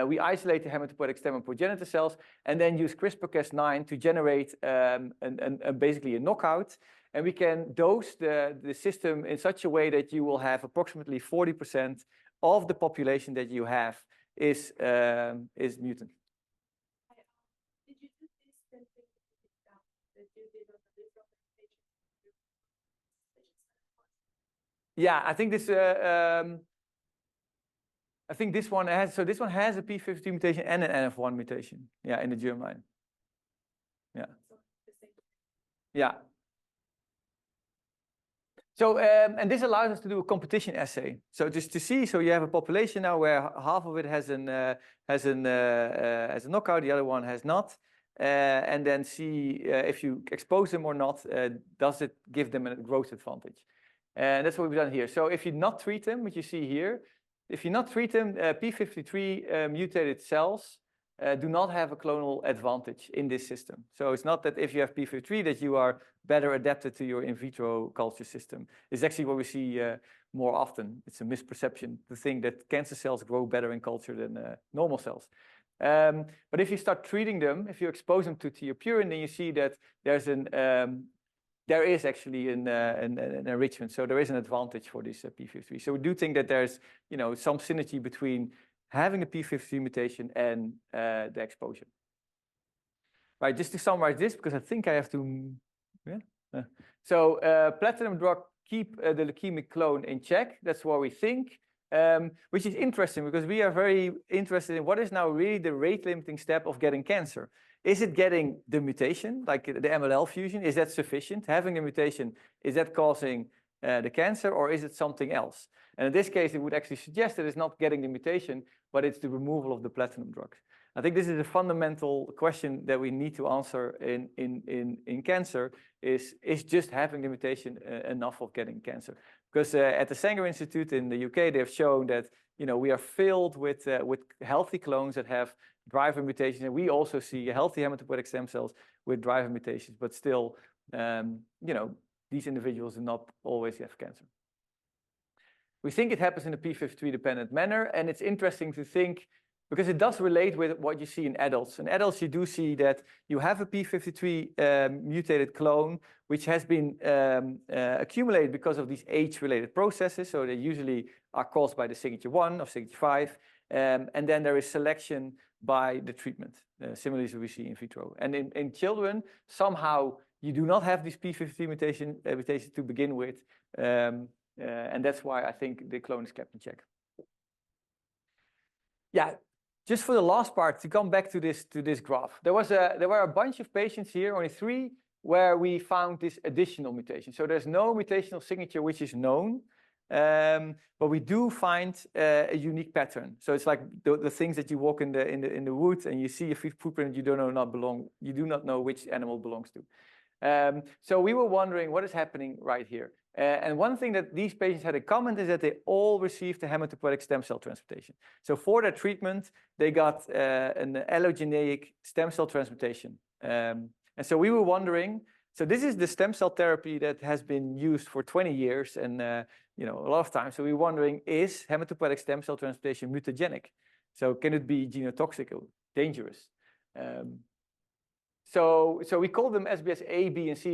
Speaker 2: We isolate the hematopoietic stem and progenitor cells, and then use CRISPR-Cas9 to generate basically a knockout. And we can dose the system in such a way that you will have approximately 40% of the population that you have is mutant.
Speaker 6: Did you do this that you did on the different patients?
Speaker 2: Yeah, I think this. I think this one has, so this one has a P53 mutation and an NF1 mutation, yeah, in the germline. Yeah. Yeah. So, and this allows us to do a competition assay. So just to see, so you have a population now where half of it has a knockout, the other one has not, and then see if you expose them or not, does it give them a growth advantage? And that's what we've done here. So if you not treat them, which you see here, if you not treat them, P53 mutated cells do not have a clonal advantage in this system. So it's not that if you have P53 that you are better adapted to your in vitro culture system. It's actually what we see more often. It's a misperception to think that cancer cells grow better in culture than normal cells. But if you start treating them, if you expose them to thiopurine, then you see that there's there is actually an enrichment. So there is an advantage for this P53. So we do think that there's some synergy between having a P53 mutation and the exposure. Right, just to summarize this, because I think I have to, yeah. So platinum drug keep the leukemic clone in check. That's what we think, which is interesting because we are very interested in what is now really the rate limiting step of getting cancer. Is it getting the mutation, like the MLL fusion? Is that sufficient? Having the mutation, is that causing the cancer, or is it something else? And in this case, it would actually suggest that it's not getting the mutation, but it's the removal of the platinum drugs. I think this is a fundamental question that we need to answer in cancer, is just having the mutation enough of getting cancer? Because at the Sanger Institute in the UK, they have shown that we are filled with healthy clones that have driver mutations, and we also see healthy hematopoietic stem cells with driver mutations, but still, these individuals do not always have cancer. We think it happens in a P53 dependent manner, and it's interesting to think because it does relate with what you see in adults. In adults, you do see that you have a P53 mutated clone, which has been accumulated because of these age-related processes. So they usually are caused by the signature 1 or signature 5, and then there is selection by the treatment, similarly as we see in vitro. And in children, somehow you do not have this P53 mutation to begin with, and that's why I think the clone is kept in check. Yeah, just for the last part, to come back to this graph, there were a bunch of patients here, only 3, where we found this additional mutation. So there's no mutational signature which is known, but we do find a unique pattern. So it's like the things that you walk in the woods and you see a footprint you do not know which animal belongs to. So we were wondering what is happening right here. And one thing that these patients had in common is that they all received a hematopoietic stem cell transplantation. So for their treatment, they got an allogeneic stem cell transplantation. And so we were wondering, so this is the stem cell therapy that has been used for 20 years and a lot of times. So we were wondering, is hematopoietic stem cell transplantation mutagenic? So can it be genotoxic or dangerous? So we call them SBS A, B, and C.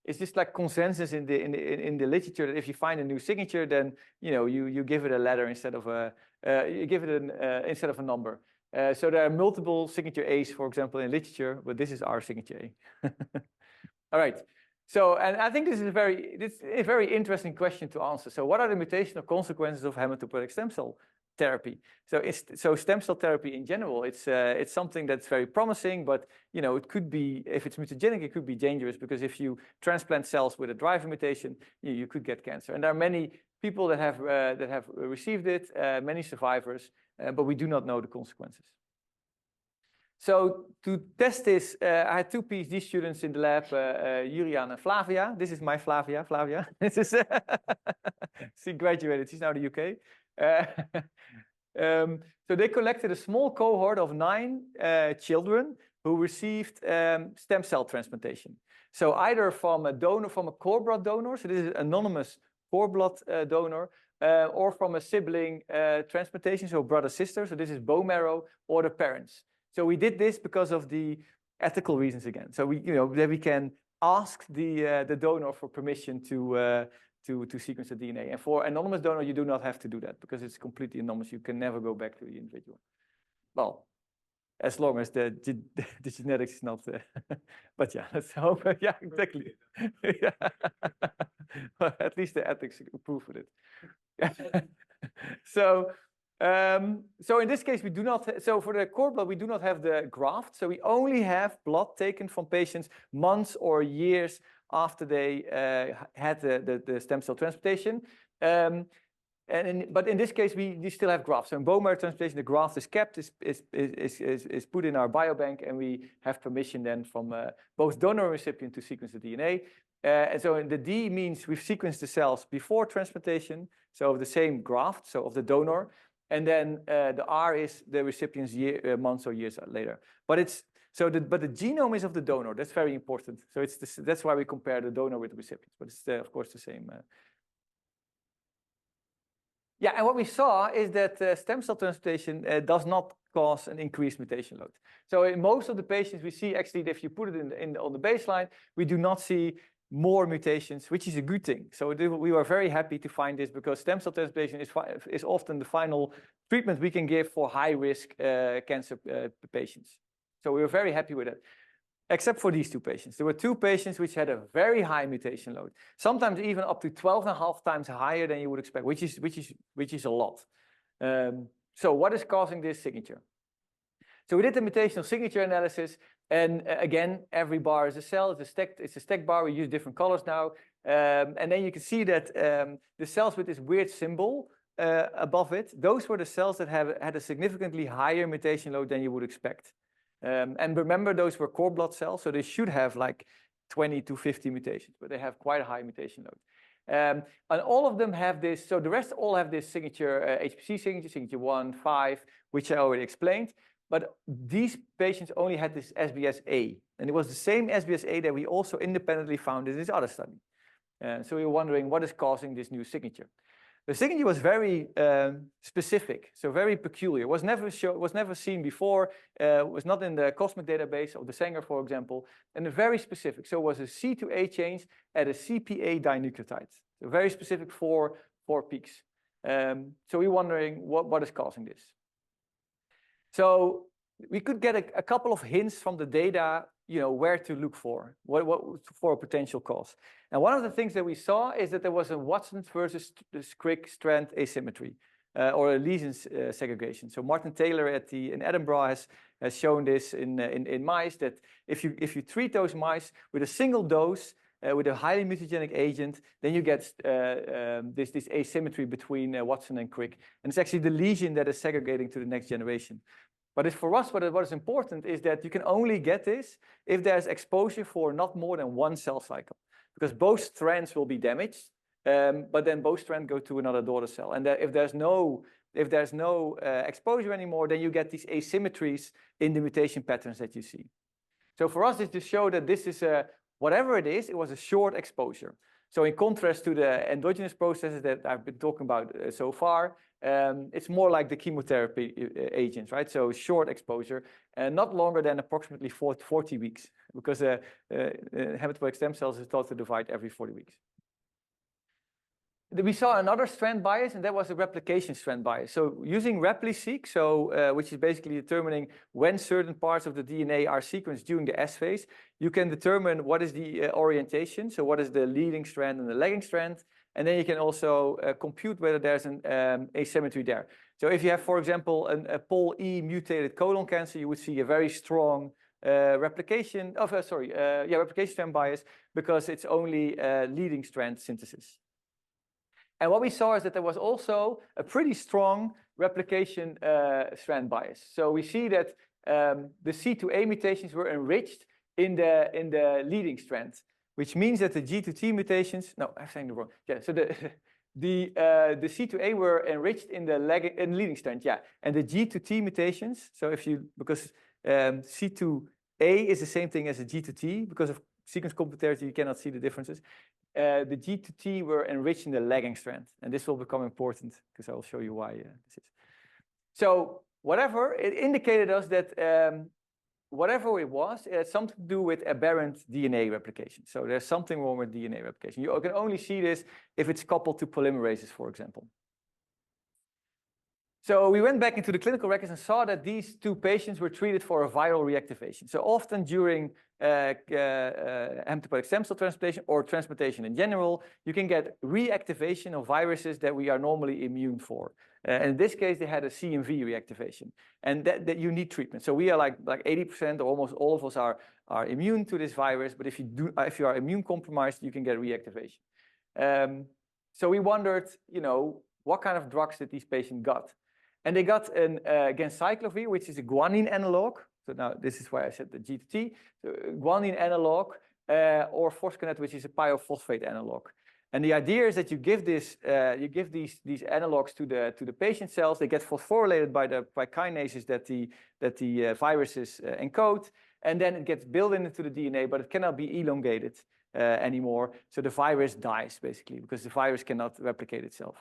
Speaker 2: It's just like consensus in the literature that if you find a new signature, then you give it a letter instead of a number. So there are multiple signature A's, for example, in literature, but this is our signature A. All right. So, and I think this is a very interesting question to answer. So, what are the mutational consequences of hematopoietic stem cell therapy? So stem cell therapy in general, it's something that's very promising, but it could be, if it's mutagenic, it could be dangerous because if you transplant cells with a driver mutation, you could get cancer. And there are many people that have received it, many survivors, but we do not know the consequences. So to test this, I had 2 PhD students in the lab, Julian and Flavia. This is my Flavia. This is she graduated. She's now in the UK. So they collected a small cohort of 9 children who received stem cell transplantation. So either from a donor, from a cord blood donor, so this is anonymous cord blood donor, or from a sibling transplantation, so brother-sister, so this is bone marrow, or the parents. So we did this because of the ethical reasons again. So that we can ask the donor for permission to sequence the DNA. And for anonymous donor, you do not have to do that because it's completely anonymous. You can never go back to the individual. Well, as long as the genetics is not there. But yeah, let's hope. Yeah, exactly. Yeah. Well, at least the ethics approve of it. So So in this case, we do not. So for the cord blood, we do not have the graft. So we only have blood taken from patients months or years after they had the stem cell transplantation. But in this case, we still have grafts. So in bone marrow transplantation, the graft is kept, is put in our biobank, and we have permission then from both donor and recipient to sequence the DNA. And so the D means we've sequenced the cells before transplantation, so of the same graft, so of the donor. And then the R is the recipient's months or years later. But but the genome is of the donor. That's very important. So that's why we compare the donor with the recipient. But it's of course the same. Yeah, and what we saw is that stem cell transplantation does not cause an increased mutation load. So in most of the patients, we see actually that if you put it on the baseline, we do not see more mutations, which is a good thing. So we were very happy to find this, because stem cell transplantation is often the final treatment we can give for high-risk cancer patients. So we were very happy with it. Except for these two patients. There were two patients which had a very high mutation load, sometimes even up to 12.5 times higher than you would expect, which is a lot. So what is causing this signature? So we did the mutational signature analysis, and again, every bar is a cell. It's a stacked bar. We use different colors now, and then you can see that the cells with this weird symbol above it, those were the cells that had a significantly higher mutation load than you would expect. And remember, those were cord blood cells, so they should have like 20 to 50 mutations, but they have quite a high mutation load. And all of them have this, so the rest all have this signature, HPC signature 1, 5, which I already explained. But these patients only had this SBS-A, and it was the same SBS-A that we also independently found in this other study. So we were wondering what is causing this new signature. The signature was very specific, so very peculiar. Was never seen before. Was not in the Cosmic database of the Sanger, for example, and very specific. So it was a C to A change at a CPA dinucleotide. So very specific for peaks. So we're wondering what is causing this. So we could get a couple of hints from the data, where to look for, for a potential cause. And one of the things that we saw is that there was a Watson versus Crick strand asymmetry, or a lesion segregation. So Martin Taylor in Edinburgh has shown this in mice, that if you treat those mice with a single dose with a highly mutagenic agent, then you get this asymmetry between Watson and Crick. And it's actually the lesion that is segregating to the next generation. But for us, what is important is that you can only get this if there's exposure for not more than one cell cycle, because both strands will be damaged, but then both strands go to another daughter cell. And if there's no exposure anymore, then you get these asymmetries in the mutation patterns that you see. So for us, it's to show that this is whatever it is, it was a short exposure. So in contrast to the endogenous processes that I've been talking about so far, it's more like the chemotherapy agents, right? So short exposure, and not longer than approximately 40 weeks, because hematopoietic stem cells is thought to divide every 40 weeks. We saw another strand bias, and that was a replication strand bias. So using RepliSeq, which is basically determining when certain parts of the DNA are sequenced during the S phase, you can determine what is the orientation, so what is the leading strand and the lagging strand, and then you can also compute whether there's an asymmetry there. So if you have, for example, a Pol E mutated colon cancer, you would see a very strong replication strand bias, because it's only leading strand synthesis. And what we saw is that there was also a pretty strong replication strand bias. So we see that the C2A mutations were enriched in the leading strand, which means that the G to T mutations, no, I'm saying the wrong. Yeah, so the C2A were enriched in the leading strand, yeah, and the G to T mutations. So because C2A is the same thing as the G to T, because of sequence complementarity, you cannot see the differences. The G to T were enriched in the lagging strand, and this will become important because I will show you why this is. So whatever, it indicated us that whatever it was, it had something to do with aberrant DNA replication. So there's something wrong with DNA replication. You can only see this if it's coupled to polymerases, for example. So we went back into the clinical records and saw that these two patients were treated for a viral reactivation. So often during hematopoietic stem cell transplantation or transplantation in general, you can get reactivation of viruses that we are normally immune for. And in this case, they had a CMV reactivation, and that you need treatment. So we are like 80% or almost all of us are immune to this virus. But if you are immune compromised, you can get reactivation. So we wondered, what kind of drugs did these patients got? And they got an ganciclovir, which is a guanine analog. So now this is why I said the G to T. So guanine analog, or foscarnet, which is a pyrophosphate analog. And the idea is that you give these analogs to the patient cells. They get phosphorylated by kinases that the viruses encode, and then it gets built into the DNA, but it cannot be elongated anymore. So the virus dies basically because the virus cannot replicate itself.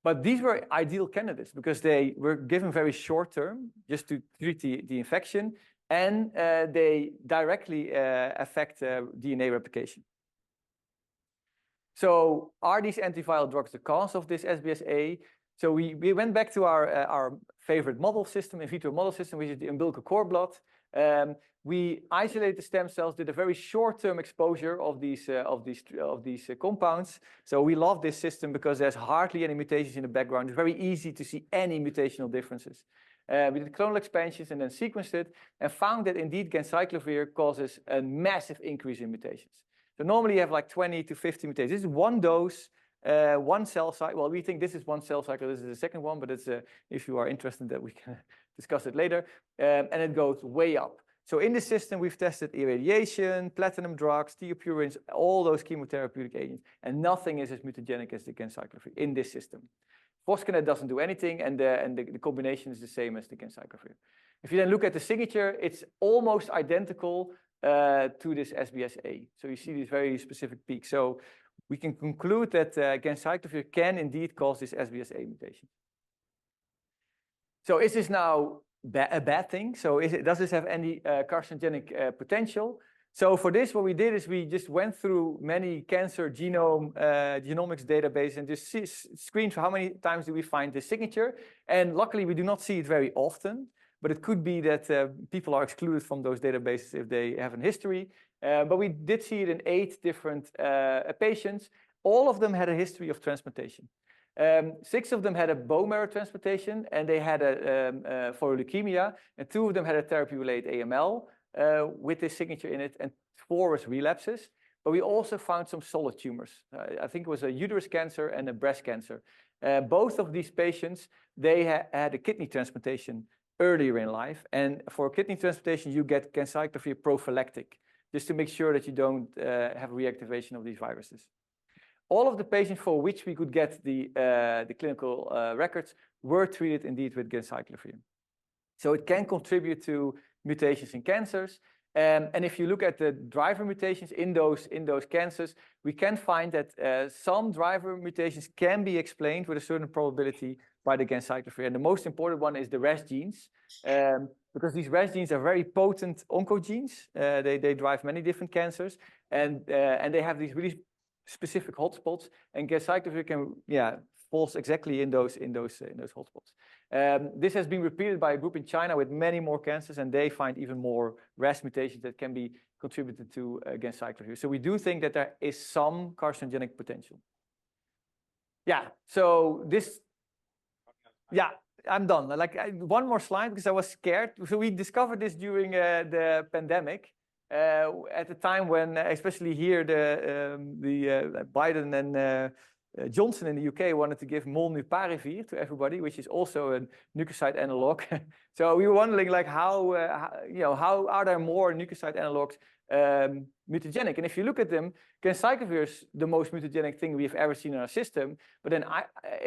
Speaker 2: But these were ideal candidates because they were given very short term just to treat the infection, and they directly affect DNA replication. So are these antiviral drugs the cause of this SBSA? So we went back to our favorite model system, in vitro model system, which is the umbilical cord blood. We isolated the stem cells, did a very short-term exposure of these compounds. So we love this system because there's hardly any mutations in the background. It's very easy to see any mutational differences. We did clonal expansions and then sequenced it and found that indeed ganciclovir causes a massive increase in mutations. So normally you have like 20 to 50 mutations. This is one dose, one cell cycle. Well, we think this is one cell cycle. This is the second one, but it's if you are interested, that we can discuss it later. And it goes way up. So in this system, we've tested irradiation, platinum drugs, thiopurines, all those chemotherapeutic agents, and nothing is as mutagenic as the ganciclovir in this system. Foscarnet doesn't do anything, and the combination is the same as the ganciclovir. If you then look at the signature, it's almost identical to this SBSA. So you see these very specific peaks. So we can conclude that ganciclovir can indeed cause this SBSA mutation. So is this now a bad thing? So does this have any carcinogenic potential? So for this, what we did is we just went through many cancer genomics databases and just screened for how many times do we find this signature. And luckily, we do not see it very often. But it could be that people are excluded from those databases if they have a history. But we did see it in 8 different patients. All of them had a history of transplantation. 6 of them had a bone marrow transplantation, and they had for leukemia, and 2 of them had a therapy-related AML with this signature in it, and 4 was relapses. But we also found some solid tumors. I think it was a uterus cancer and a breast cancer. Both of these patients, they had a kidney transplantation earlier in life, and for kidney transplantation, you get ganciclovir prophylactic, just to make sure that you don't have reactivation of these viruses. All of the patients for which we could get the clinical records were treated indeed with ganciclovir. So it can contribute to mutations in cancers. And if you look at the driver mutations in those cancers, we can find that some driver mutations can be explained with a certain probability by the ganciclovir. And the most important one is the RAS genes, because these RAS genes are very potent oncogenes. They drive many different cancers, and they have these really specific hotspots. And ganciclovir can, falls exactly in those hotspots. This has been repeated by a group in China with many more cancers, and they find even more RAS mutations that can be contributed to ganciclovir. So we do think that there is some carcinogenic potential. So this. Yeah, I'm done. One more slide because I was scared. So we discovered this during the pandemic, at the time when, especially here, the Biden and Johnson in the UK wanted to give molnupiravir to everybody, which is also a nucleoside analog. So we were wondering, how are there more nucleoside analogs mutagenic? And if you look at them, ganciclovir is the most mutagenic thing we've ever seen in our system. But then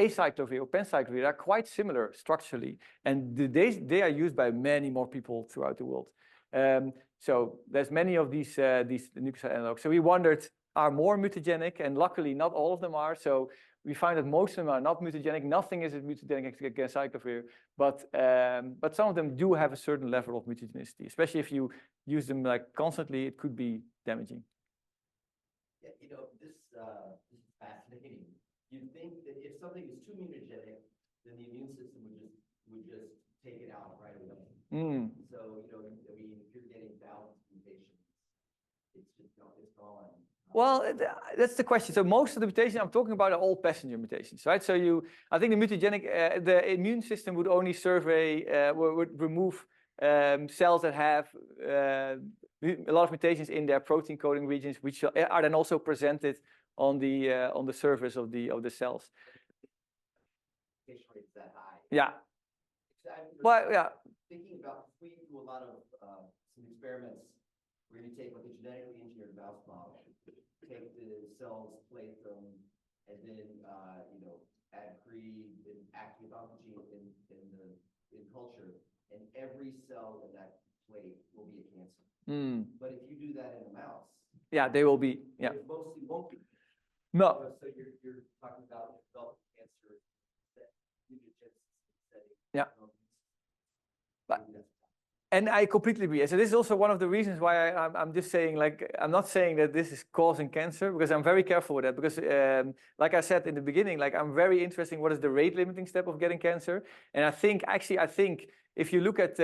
Speaker 2: acyclovir or penciclovir are quite similar structurally, and they are used by many more people throughout the world. So there's many of these nucleoside analogs. So we wondered, are more mutagenic, and luckily not all of them are. So we find that most of them are not mutagenic. Nothing is mutagenic against ganciclovir, but some of them do have a certain level of mutagenicity. Especially if you use them constantly, it could be damaging.
Speaker 7: Yeah, this is fascinating. You think that if something is too mutagenic, then the immune system would just take it out right away.
Speaker 2: Mm.
Speaker 7: So, I mean, if you're getting thousands of mutations, it's just it's gone.
Speaker 2: Well, that's the question. So most of the mutations I'm talking about are all passenger mutations, right? So I think the mutagenic, the immune system would only survey, would remove cells that have a lot of mutations in their protein coding regions, which are then also presented on the surface of the cells.
Speaker 7: Mutation rate is that high.
Speaker 2: Yeah.
Speaker 7: Well,
Speaker 2: yeah.
Speaker 7: Thinking about, we do a lot of some experiments where you take like a genetically engineered mouse model, take the cells, plate them, and then add pre and active oncogene in culture, and every cell in that plate will be a cancer.
Speaker 2: Mm.
Speaker 7: But if you do that in a mouse,
Speaker 2: Yeah, they will be. Yeah.
Speaker 7: it mostly won't be.
Speaker 2: No.
Speaker 7: So you're talking about developing cancer that mutagenesis setting.
Speaker 2: Yeah. And I completely agree. So this is also one of the reasons why I'm just saying, like, I'm not saying that this is causing cancer, because I'm very careful with that. Because, like I said in the beginning, like, I'm very interested in what is the rate limiting step of getting cancer. And I think if you look at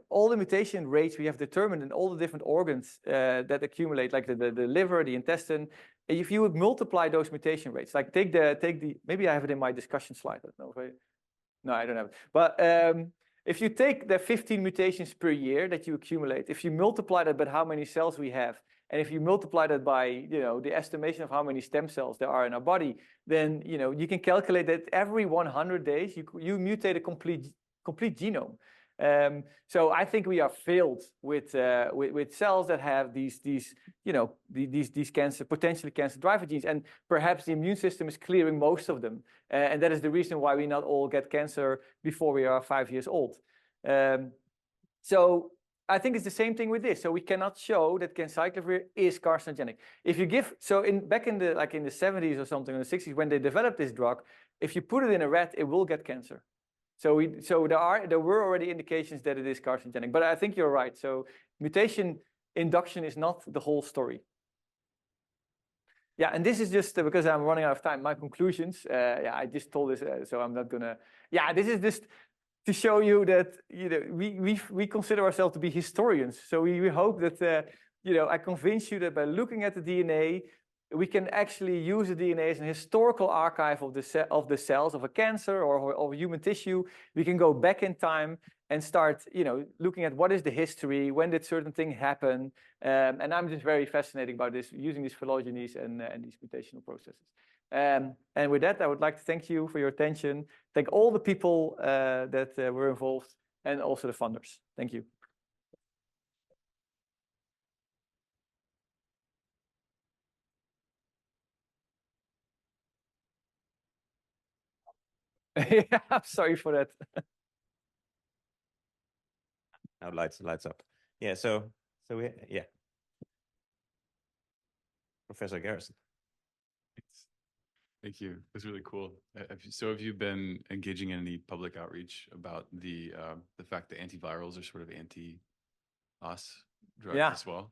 Speaker 2: all the mutation rates we have determined in all the different organs that accumulate, like the liver, the intestine, if you would multiply those mutation rates, like take the maybe I have it in my discussion slide. I don't know if no, I don't have it. But if you take the 15 mutations per year that you accumulate, if you multiply that by how many cells we have, and if you multiply that by the estimation of how many stem cells there are in our body, then you can calculate that every 100 days you mutate a complete genome. So I think we are filled with cells that have these potentially cancer driver genes, and perhaps the immune system is clearing most of them, and that is the reason why we not all get cancer before we are 5 years old. So I think it's the same thing with this. So we cannot show that ganciclovir is carcinogenic. If you give back in the 70s or something, in the 60s, when they developed this drug, if you put it in a rat, it will get cancer. So there were already indications that it is carcinogenic, but I think you're right. So mutation induction is not the whole story. Yeah, and this is just because I'm running out of time. My conclusions. Yeah, I just told this, so I'm not gonna. Yeah, this is just to show you that we consider ourselves to be historians. So we hope that I convince you that by looking at the DNA, we can actually use the DNA as an historical archive of the cells of a cancer or of human tissue. We can go back in time and start, looking at what is the history, when did certain things happen, and I'm just very fascinated by this, using these phylogenies and these mutational processes. And with that, I would like to thank you for your attention. Thank all the people that were involved, and also the funders. Thank you. Yeah, I'm sorry for that.
Speaker 1: Now lights up. Yeah. Yeah. Professor Garrison.
Speaker 8: Thank you. It was really cool. So have you been engaging in any public outreach about the fact that antivirals are sort of anti-us drugs as well?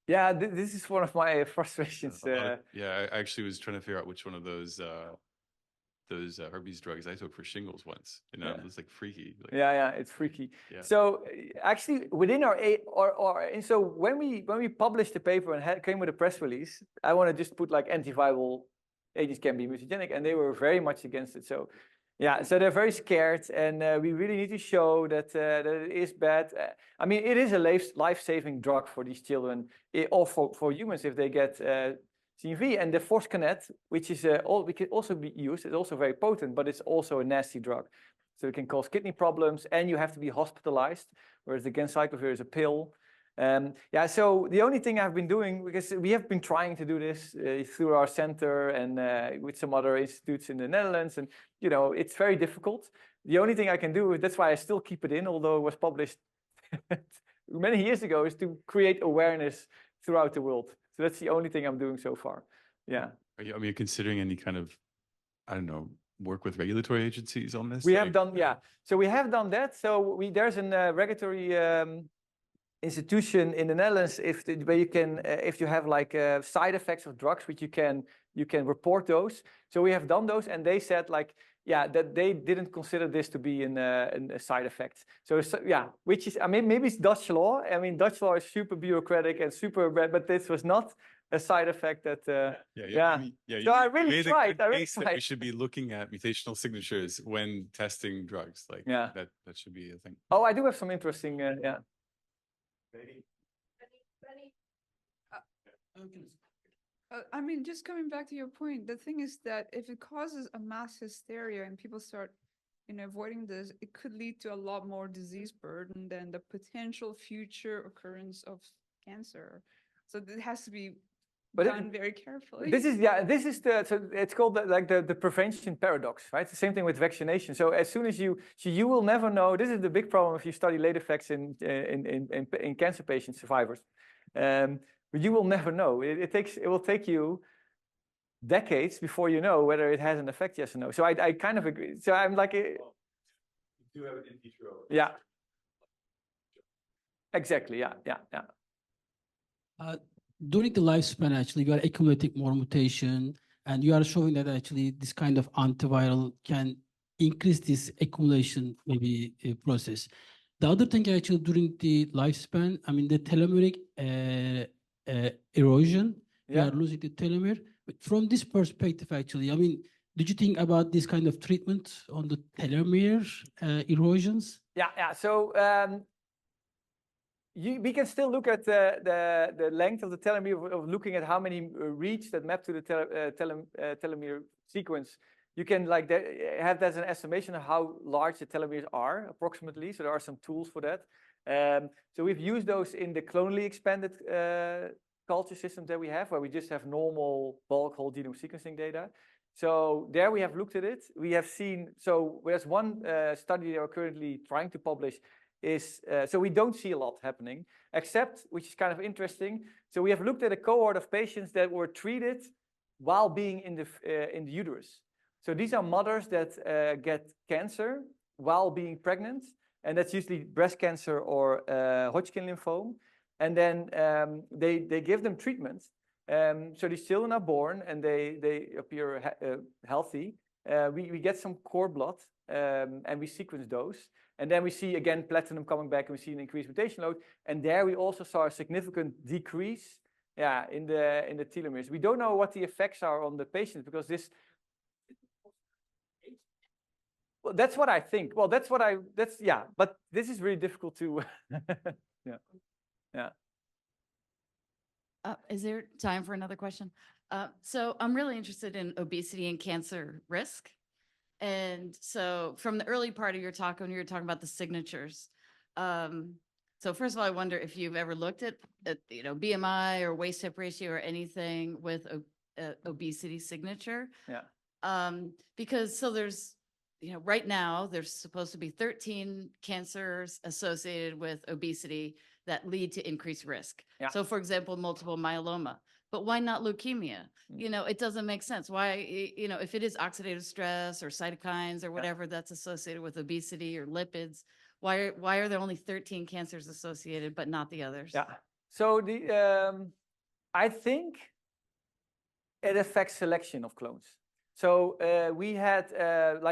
Speaker 2: Yeah, this is one of my frustrations.
Speaker 8: Yeah, I actually was trying to figure out which one of those herpes drugs I took for shingles once. It was like freaky.
Speaker 2: Yeah, it's freaky.
Speaker 8: Yeah.
Speaker 2: So actually, within and so when we published the paper and came with a press release, I want to just put like antiviral agents can be mutagenic, and they were very much against it. So yeah, so they're very scared, and we really need to show that that it is bad. I mean, it is a life-saving drug for these children, or for humans if they get CMV. And the Forscanet, which is we can also be used, it's also very potent, but it's also a nasty drug. So it can cause kidney problems, and you have to be hospitalized, whereas the ganciclovir is a pill. Yeah, so the only thing I've been doing, because we have been trying to do this through our center and with some other institutes in the Netherlands, and it's very difficult. The only thing I can do, that's why I still keep it in, although it was published many years ago, is to create awareness throughout the world. So that's the only thing I'm doing so far. Yeah.
Speaker 8: Are you considering any kind of, I don't know, work with regulatory agencies on this?
Speaker 2: We have done, yeah. So we have done that. So there's a regulatory institution in the Netherlands, where you can, if you have like side effects of drugs, which you can report those. So we have done those, and they said like, yeah, that they didn't consider this to be a side effect. So yeah, which is, I mean, maybe it's Dutch law. I mean, Dutch law is super bureaucratic and super bad, but this was not a side effect that. Yeah. So I really tried.
Speaker 8: We should be looking at mutational signatures when testing drugs. Like that should be a thing.
Speaker 2: Oh, I do have some interesting. Yeah.
Speaker 5: I mean, just coming back to your point, the thing is that if it causes a mass hysteria and people start, avoiding this, it could lead to a lot more disease burden than the potential future occurrence of cancer. So it has to be done very carefully.
Speaker 2: This is so it's called the prevention paradox, right? The same thing with vaccination. So as soon as you will never know. This is the big problem if you study late effects in cancer patient survivors. But you will never know. It will take you decades before you know whether it has an effect, yes or no. So I kind of agree. So I'm like,
Speaker 8: you do have an in vitro.
Speaker 2: Yeah. Exactly. Yeah.
Speaker 9: During the lifespan, actually, we are accumulating more mutation, and you are showing that actually this kind of antiviral can increase this accumulation maybe process. The other thing actually during the lifespan, I mean, the telomeric erosion, we are losing the telomere. But from this perspective, actually, I mean, did you think about this kind of treatment on the telomere erosions?
Speaker 2: Yeah. So we can still look at the length of the telomere of looking at how many reads that map to the telomere sequence. You can have that as an estimation of how large the telomeres are approximately. So there are some tools for that. So we've used those in the clonally expanded culture systems that we have, where we just have normal bulk whole genome sequencing data. So there we have looked at it. We have seen, so there's one study they are currently trying to publish so we don't see a lot happening, except, which is kind of interesting. So we have looked at a cohort of patients that were treated while being in the uterus. So these are mothers that get cancer while being pregnant, and that's usually breast cancer or Hodgkin lymphoma. And then they give them treatment. So these children are born and they appear healthy. We get some cord blood and we sequence those. And then we see again platinum coming back, and we see an increased mutation load. And there we also saw a significant decrease, in the telomeres. We don't know what the effects are on the patients because this. Well, that's what I think. Well, but this is really difficult to. Yeah.
Speaker 10: Is there time for another question? So I'm really interested in obesity and cancer risk. And so from the early part of your talk, when you were talking about the signatures, so first of all, I wonder if you've ever looked at BMI or waist hip ratio or anything with obesity signature.
Speaker 2: Yeah.
Speaker 10: Because so there's, right now there's supposed to be 13 cancers associated with obesity that lead to increased risk.
Speaker 2: Yeah.
Speaker 10: So for example, multiple myeloma. But why not leukemia? It doesn't make sense. Why, if it is oxidative stress or cytokines or whatever that's associated with obesity or lipids, why are there only 13 cancers associated but not the others?
Speaker 2: Yeah. So I think it affects selection of clones. So we had,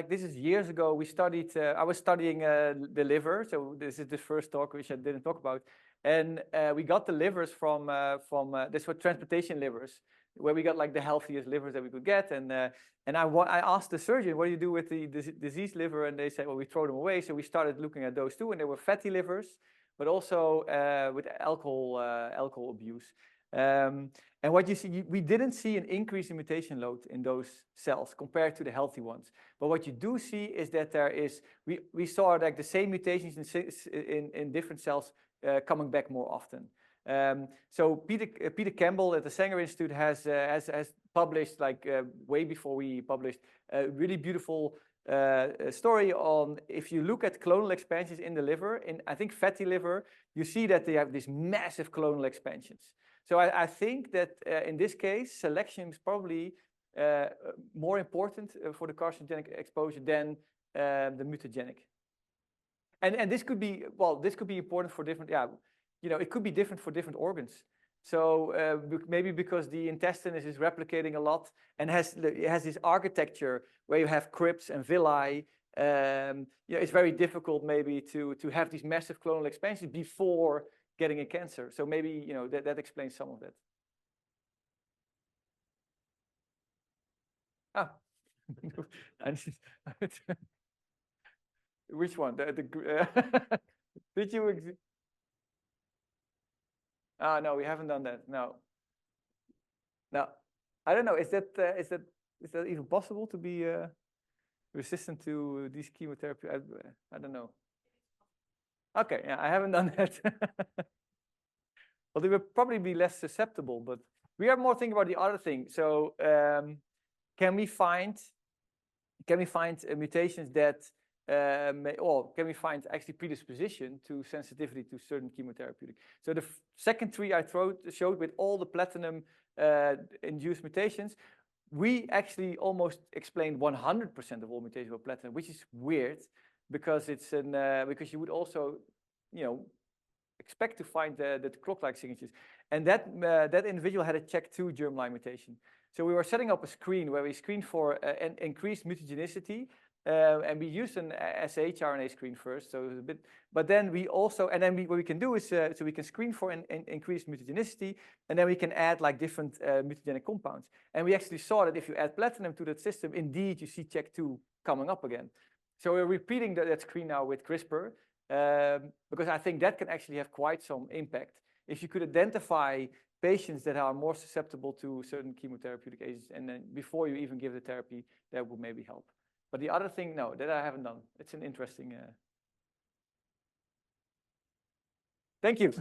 Speaker 2: this is years ago, we studied, I was studying the liver. So this is the first talk, which I didn't talk about. And we got the livers from this were transplantation livers, where we got the healthiest livers that we could get. And I asked the surgeon, what do you do with the diseased liver? And they said, well, we throw them away. So we started looking at those too. And they were fatty livers, but also with alcohol abuse. And what you see, we didn't see an increase in mutation load in those cells compared to the healthy ones. But what you do see is that we saw the same mutations in different cells coming back more often. So Peter Campbell at the Sanger Institute has published, way before we published, a really beautiful story on if you look at clonal expansions in the liver, in I think fatty liver, you see that they have these massive clonal expansions. So I think that in this case, selection is probably more important for the carcinogenic exposure than the mutagenic. And this could be important for different, it could be different for different organs. So maybe because the intestine is replicating a lot and it has this architecture where you have crypts and villi. It's very difficult maybe to have these massive clonal expansions before getting a cancer. So maybe that explains some of that. Ah, which one? Did you? No, we haven't done that. No. No, I don't know. Is that even possible to be resistant to these chemotherapy? I don't know. Okay, yeah, I haven't done that. Well, they will probably be less susceptible, but we are more thinking about the other thing. So, can we find mutations that or can we find actually predisposition to sensitivity to certain chemotherapeutic? So the second tree I showed with all the platinum induced mutations, we actually almost explained 100% of all mutations with platinum, which is weird because because you would also expect to find the clock-like signatures. And that individual had a CHEK2 germline mutation. So we were setting up a screen where we screened for an increased mutagenicity, and we used an shRNA screen first. So it was a bit, but then we also, what we can do is, so we can screen for an increased mutagenicity, and then we can add like different mutagenic compounds. And we actually saw that if you add platinum to that system, indeed you see CHEK2 coming up again. So we're repeating that screen now with CRISPR, because I think that can actually have quite some impact. If you could identify patients that are more susceptible to certain chemotherapeutic agents, and then before you even give the therapy, that would maybe help. But the other thing, no, that I haven't done. It's an interesting. Thank you.